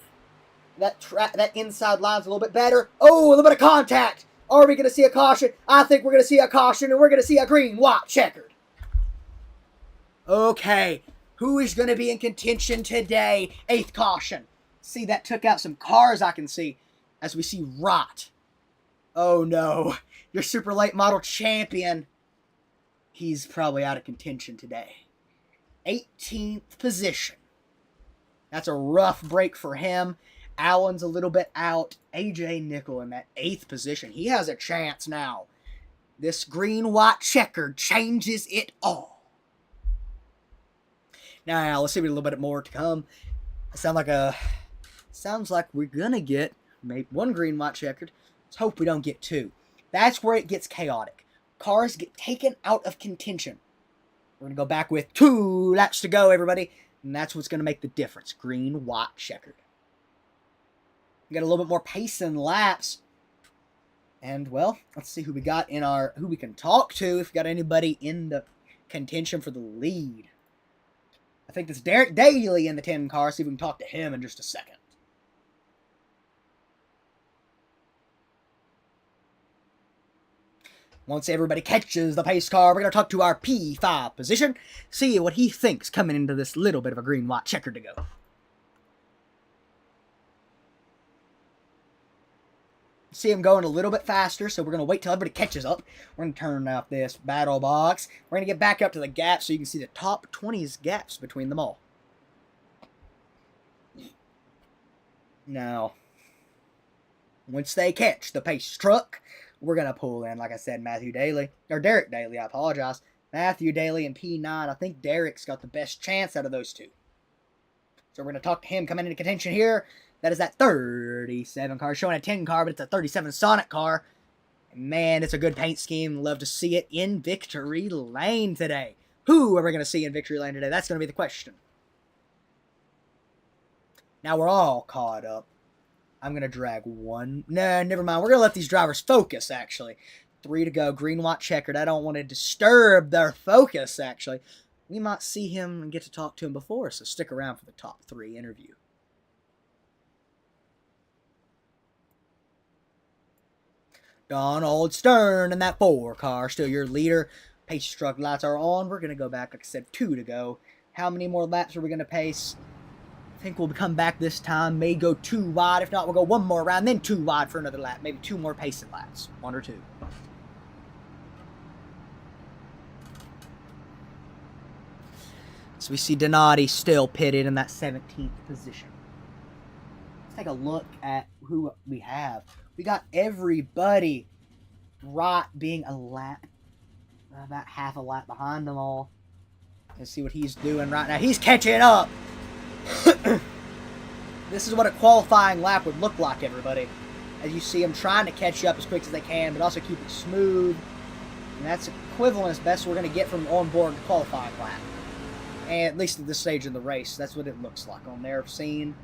That inside line's a little bit better. Oh, a little bit of contact. Are we going to see a caution? I think we're going to see a caution, and we're going to see a green, white, checkered. Okay, who is going to be in contention today? 8th caution. See, that took out some cars I can see. as we see Rot. Oh no, your super late model champion. He's probably out of contention today. 18th position. That's a rough break for him. Allen's a little bit out. AJ Nickel in that 8th position. He has a chance now. This green-white checkered changes it all. Now, let's see a little bit more to come. Sounds like we're gonna get maybe one green-white checkered. Let's hope we don't get two. That's where it gets chaotic. Cars get taken out of contention. We're gonna go back with 2 laps to go, everybody. And that's what's gonna make the difference. Green, white, checkered. We got a little bit more pace and laps. And, well, let's see who we got in who we can talk to if we got anybody in the contention for the lead. I think that's Derek Daly in the 10 car. See if we can talk to him in just a second. Once everybody catches the pace car, we're going to talk to our P5 position, see what he thinks coming into this little bit of a green-white checker to go. See him going a little bit faster, so we're going to wait till everybody catches up. We're going to turn off this battle box. We're going to get back up to the gap so you can see the top 20's gaps between them all. Now, once they catch the pace truck, we're going to pull in, like I said, Derek Daly, I apologize. Matthew Daly and P9. I think Derek's got the best chance out of those two. So we're going to talk to him coming into contention here. That is that 37 car, showing a 10 car, but it's a 37 Sonic car. And man, it's a good paint scheme. Love to see it in Victory Lane today. Who are we going to see in Victory Lane today? That's going to be the question. Now we're all caught up. I'm going to drag one. No, never mind. We're going to let these drivers focus, actually. 3 to go. Green, white, checkered. I don't want to disturb their focus, actually. We might see him and get to talk to him before, so stick around for the top 3 interview. Donald Stern in that 4 car. Still your leader. Pace truck lights are on. We're going to go back, like I said, 2 to go. How many more laps are we going to pace? I think we'll come back this time. May go 2 wide. If not, we'll go 1 more round, then 2 wide for another lap. Maybe 2 more pacing laps. 1 or 2. So we see Donati still pitted in that 17th position. Let's take a look at who we have. We got everybody right being a lap, about half a lap behind them all. Let's see what he's doing right now. He's catching up. This is what a qualifying lap would look like, everybody. As you see him trying to catch up as quick as they can, but also keep it smooth. And that's equivalent as best we're going to get from on-board qualifying lap. And at least at this stage in the race, that's what it looks like on their scene.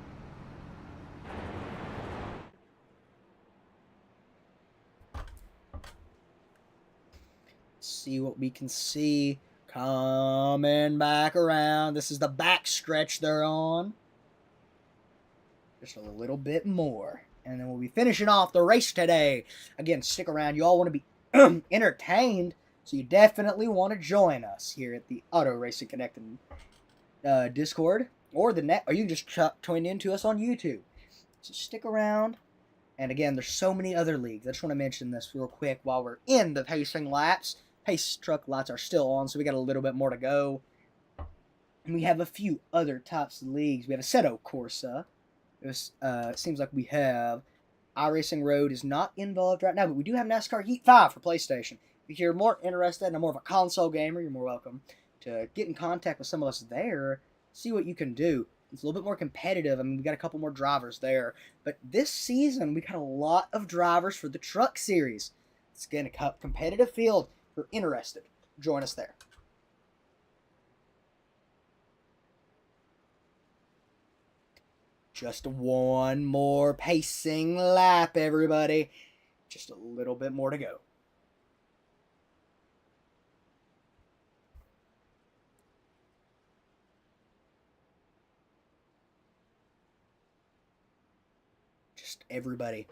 See what we can see. Coming back around. This is the back stretch they're on. Just a little bit more. And then we'll be finishing off the race today. Again, stick around. You all want to be entertained. So you definitely want to join us here at the Auto Racing Connected Discord. Or you can just join in to us on YouTube. So stick around. And again, there's so many other leagues. I just want to mention this real quick while we're in the pacing laps. Pace truck lights are still on, so we got a little bit more to go. And we have a few other types of leagues. We have Assetto Corsa. It seems like we have iRacing Road is not involved right now, but we do have NASCAR Heat 5 for PlayStation. If you're more interested and more of a console gamer, you're more welcome to get in contact with some of us there, see what you can do. It's a little bit more competitive. I mean, we got a couple more drivers there. But this season, we got a lot of drivers for the Truck Series. It's again a competitive field. If you're interested, join us there. Just one more pacing lap, everybody. Just a little bit more to go. Just everybody.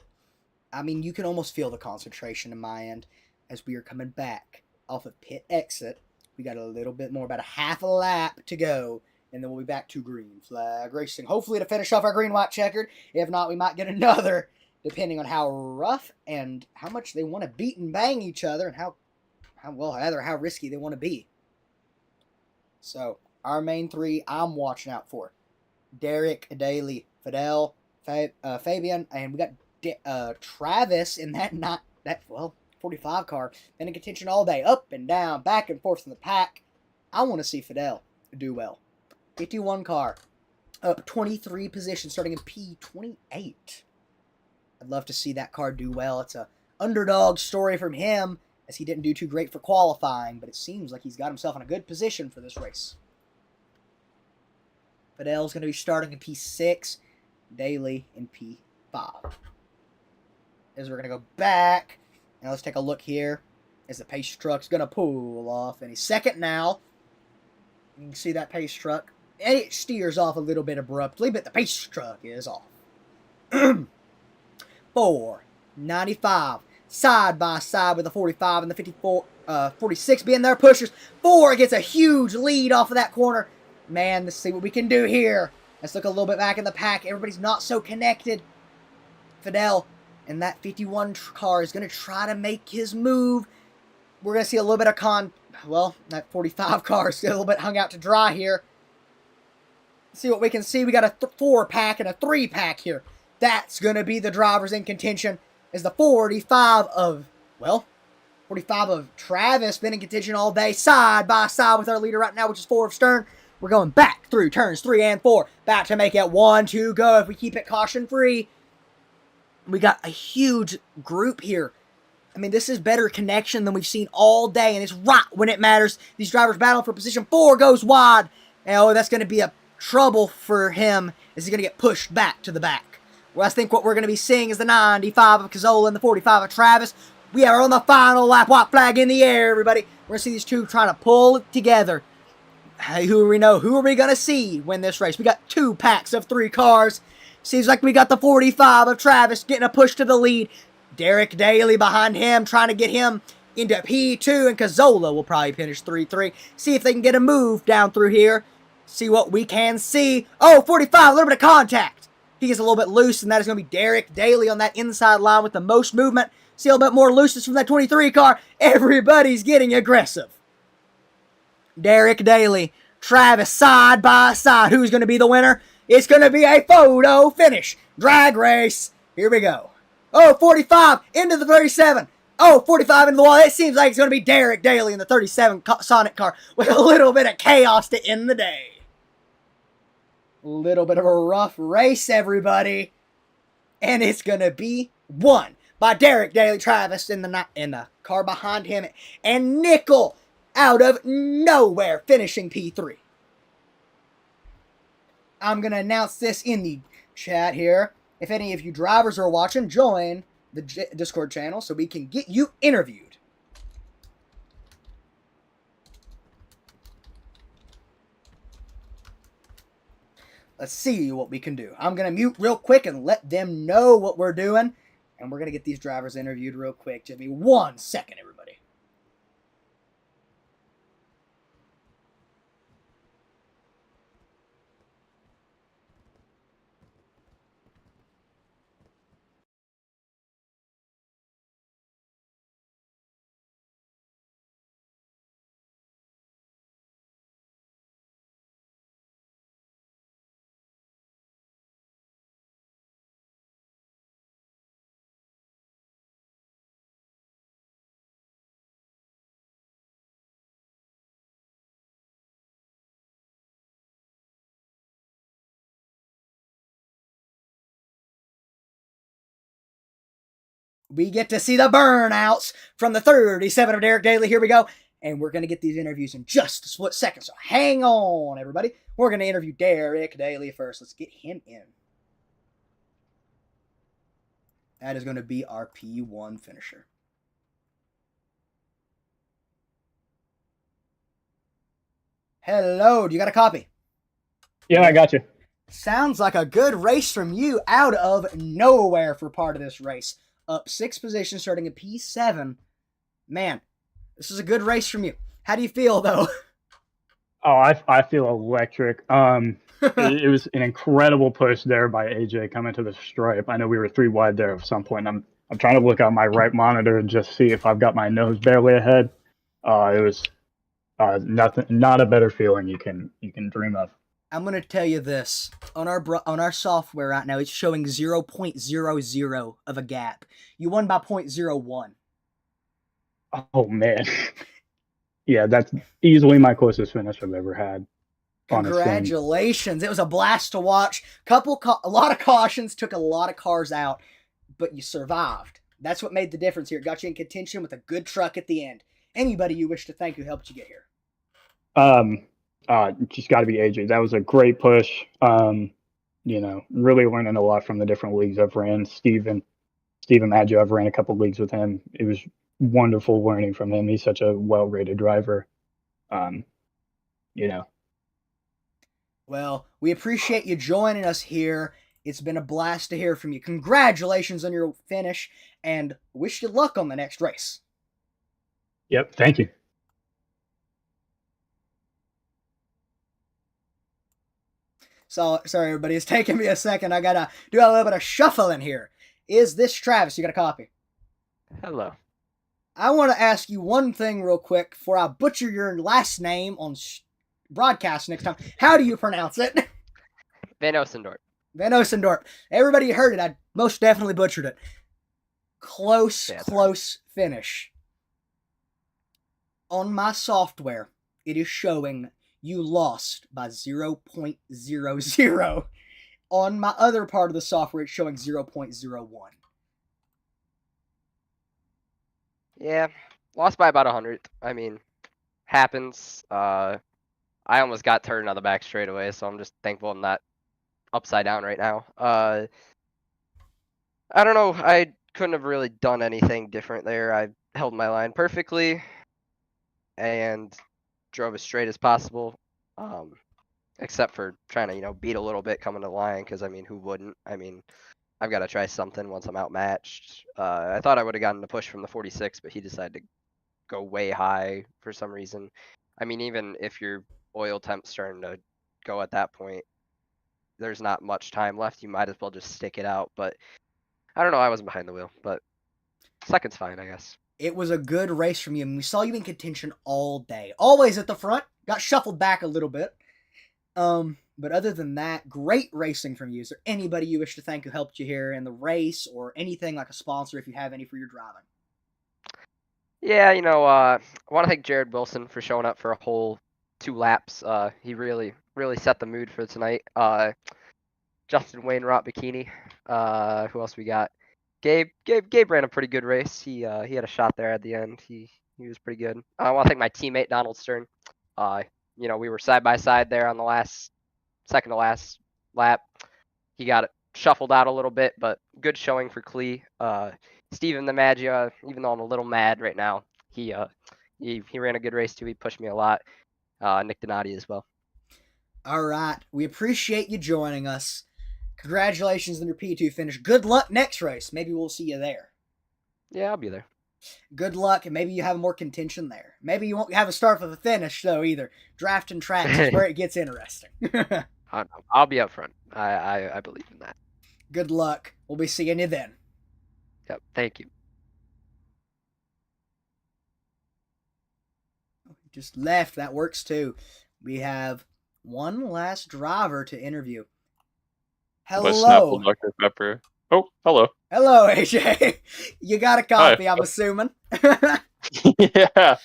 I mean, you can almost feel the concentration in my end as we are coming back off of pit exit. We got a little bit more, about a half a lap to go, and then we'll be back to green flag racing. Hopefully to finish off our green-white checkered. If not, we might get another depending on how rough and how much they want to beat and bang each other, and how risky they want to be. So our main three I'm watching out for: Derek, Daly, Fidel, Fabian, and we got Travis in that 45 car. Been in contention all day, up and down, back and forth in the pack. I want to see Fidel do well. 51 car, up 23 positions, starting in P28. I'd love to see that car do well. It's a underdog story from him, as he didn't do too great for qualifying, but it seems like he's got himself in a good position for this race. Fidel's going to be starting in P6, Daly in P5. As we're going to go back, now let's take a look here as the pace truck's going to pull off. And he's second now. You can see that pace truck. And it steers off a little bit abruptly, but the pace truck is off. 495 side by side with the 45 and the 46 being their pushers. 4 gets a huge lead off of that corner. Man, let's see what we can do here. Let's look a little bit back in the pack. Everybody's not so connected. Fidel and that 51 car is going to try to make his move. We're going to see a little bit of that 45 car is still a little bit hung out to dry here. Let's see what we can see. We got a 4-pack and a 3-pack here. That's going to be the drivers in contention. As the 45 of Travis been in contention all day, side by side with our leader right now, which is 4 of Stern. We're going back through turns 3 and 4. About to make it 1, 2, go if we keep it caution free. We got a huge group here. I mean, this is better connection than we've seen all day, and it's right when it matters. These drivers battle for position. 4 goes wide. Oh, that's going to be a trouble for him, as he's going to get pushed back to the back. Well, I think what we're going to be seeing is the 95 of Cazzola and the 45 of Travis. We are on the final lap. White flag in the air, everybody. We're going to see these two trying to pull it together. Hey, who are we going to see win this race? We got 2 packs of 3 cars. Seems like we got the 45 of Travis getting a push to the lead. Derek Daly behind him, trying to get him into P2, and Cazzola will probably finish 3-3. See if they can get a move down through here. See what we can see. Oh, 45, a little bit of contact. He gets a little bit loose, and that is going to be Derek Daly on that inside line with the most movement. See a little bit more looseness from that 23 car. Everybody's getting aggressive. Derek Daly, Travis side by side. Who's going to be the winner? It's going to be a photo finish. Drag race. Here we go. Oh, 45 into the 37. Oh, 45 into the wall. It seems like it's going to be Derek Daly in the 37 Sonic car with a little bit of chaos to end the day. A little bit of a rough race, everybody. And it's going to be won by Derek Daly, Travis in the car behind him, and Nickel out of nowhere finishing P3. I'm going to announce this in the chat here. If any of you drivers are watching, join the Discord channel so we can get you interviewed. Let's see what we can do. I'm going to mute real quick and let them know what we're doing. And we're going to get these drivers interviewed real quick. Give me 1 second, everybody. We get to see the burnouts from the 37 of Derek Daly. Here we go. And we're going to get these interviews in just a split second. So hang on, everybody. We're going to interview Derek Daly first. Let's get him in. That is going to be our P1 finisher. Hello. Do you got a copy? Yeah, I got you. Sounds like a good race from you out of nowhere for part of this race. Up 6 positions, starting at P7. Man, this is a good race from you. How do you feel, though? Oh, I feel electric. It was an incredible push there by AJ coming to the stripe. I know we were 3 wide there at some point. I'm trying to look out my right monitor and just see if I've got my nose barely ahead. It was not a better feeling you can dream of. I'm gonna tell you this on our software right now. It's showing 0.00 of a gap. You won by 0.01. Oh man, yeah, that's easily my closest finish I've ever had. Congratulations! It was a blast to watch. A lot of cautions, took a lot of cars out, but you survived. That's what made the difference here. It got you in contention with a good truck at the end. Anybody you wish to thank who helped you get here? Just got to be AJ. That was a great push. Really learning a lot from the different leagues I've ran. Steven Maggio, I've ran a couple leagues with him. It was wonderful learning from him. He's such a well-rated driver. Well, we appreciate you joining us here. It's been a blast to hear from you. Congratulations on your finish, and wish you luck on the next race. Yep, thank you. So, sorry, everybody. It's taking me a second. I gotta do a little bit of shuffling here. Is this Travis? You got a copy? Hello. I want to ask you one thing real quick before I butcher your last name on broadcast next time. How do you pronounce it? Van Osendorp. Van Osendorp. Everybody heard it. I most definitely butchered it. Close finish. On my software, it is showing you lost by 0.00. On my other part of the software, it's showing 0.01. Yeah, lost by about 100th. I mean, happens. I almost got turned on the back straightaway, so I'm just thankful I'm not upside down right now. I don't know. I couldn't have really done anything different there. I held my line perfectly and drove as straight as possible, except for trying to, beat a little bit coming to the line, because, I mean, who wouldn't? I mean, I've got to try something once I'm outmatched. I thought I would have gotten the push from the 46, but he decided to go way high for some reason. I mean, even if your oil temp's starting to go at that point, there's not much time left. You might as well just stick it out. But I don't know. I wasn't behind the wheel, but second's fine, I guess. It was a good race from you, and we saw you in contention all day. Always at the front. Got shuffled back a little bit. But other than that, great racing from you. Is there anybody you wish to thank who helped you here in the race, or anything like a sponsor if you have any for your driving? Yeah, I want to thank Jared Wilson for showing up for a whole 2 laps. He really set the mood for tonight. Justin Wainwright Bikini. Who else we got? Gabe ran a pretty good race. He had a shot there at the end. He was pretty good. I want to thank my teammate Donald Stern. We were side by side there on the second to last lap. He got it shuffled out a little bit, but good showing for Klee. Steven the Maggio, even though I'm a little mad right now, he ran a good race too. He pushed me a lot. Nick Donati as well. All right. We appreciate you joining us. Congratulations on your P2 finish. Good luck next race. Maybe we'll see you there. Yeah, I'll be there. Good luck, and maybe you have more contention there. Maybe you won't have a start for the finish, though, either. Drafting tracks is where it gets interesting. I'll be up front. I believe in that. Good luck. We'll be seeing you then. Yep, thank you. Just left. That works, too. We have one last driver to interview. Hello. Dr. Pepper. Oh, hello. Hello, AJ. You got a copy, Hi. I'm assuming. Yeah.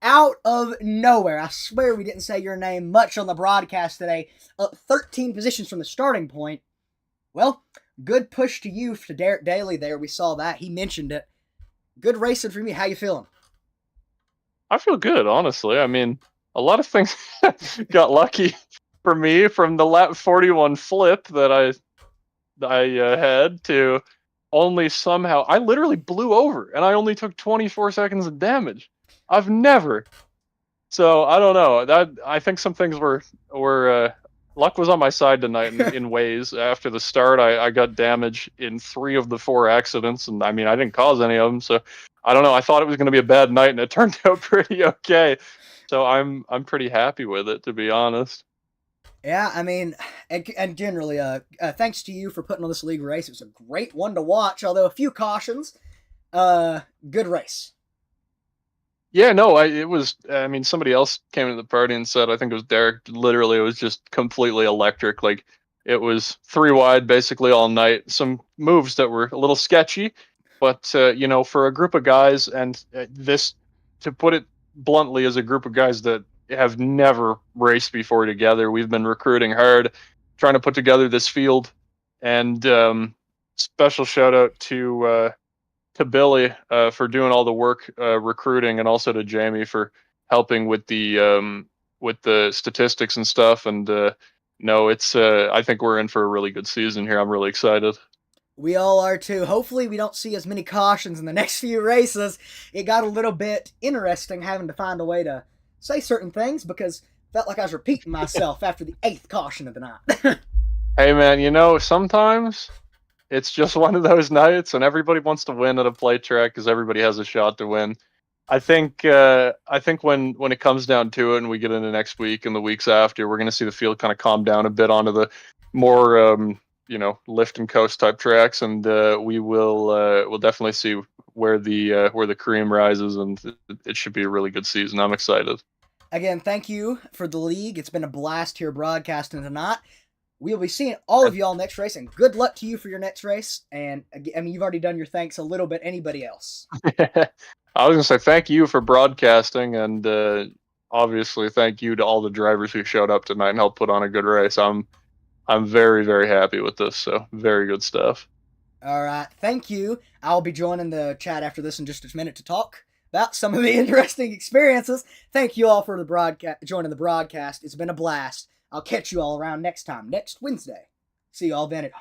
Out of nowhere, I swear we didn't say your name much on the broadcast today. Up 13 positions from the starting point. Well, good push to you to Derek Daly there. We saw that. He mentioned it. Good racing for me. How you feeling? I feel good, honestly. I mean, a lot of things got lucky for me, from the lap 41 flip that I had to only somehow I literally blew over, and I only took 24 seconds of damage. I've never. So I don't know. I think some things were luck was on my side tonight in ways. After the start, I got damage in 3 of the 4 accidents, and I mean, I didn't cause any of them. So I don't know. I thought it was going to be a bad night, and it turned out pretty okay. So I'm pretty happy with it, to be honest. Yeah, I mean, and generally, thanks to you for putting on this league race. It was a great one to watch, although a few cautions. Good race. Yeah, no, it was. I mean, somebody else came to the party and said, I think it was Derek. Literally, it was just completely electric. Like it was three wide basically all night. Some moves that were a little sketchy, but for a group of guys, and this, to put it bluntly, as a group of guys that have never raced before together, we've been recruiting hard, trying to put together this field, and special shout out to Billy for doing all the work recruiting, and also to Jamie for helping with the statistics and stuff. And no, it's I think we're in for a really good season here. I'm really excited. We all are too. Hopefully, we don't see as many cautions in the next few races. It got a little bit interesting having to find a way to say certain things because I felt like I was repeating myself after the 8th caution of the night. Hey man, sometimes it's just one of those nights, and everybody wants to win at a play track because everybody has a shot to win. I think when it comes down to it, and we get into next week and the weeks after, we're going to see the field kind of calm down a bit onto the more lift and coast type tracks, and we'll definitely see where the cream rises, and it should be a really good season. I'm excited. Again, thank you for the league. It's been a blast here broadcasting tonight. We'll be seeing all of y'all next race, and good luck to you for your next race. And I mean, you've already done your thanks a little bit. Anybody else? I was gonna say thank you for broadcasting, and obviously thank you to all the drivers who showed up tonight and helped put on a good race. I'm very, very happy with this. So very good stuff. All right, thank you. I'll be joining the chat after this in just a minute to talk about some of the interesting experiences. Thank you all for the joining the broadcast. It's been a blast. I'll catch you all around next time, next Wednesday. See you all then at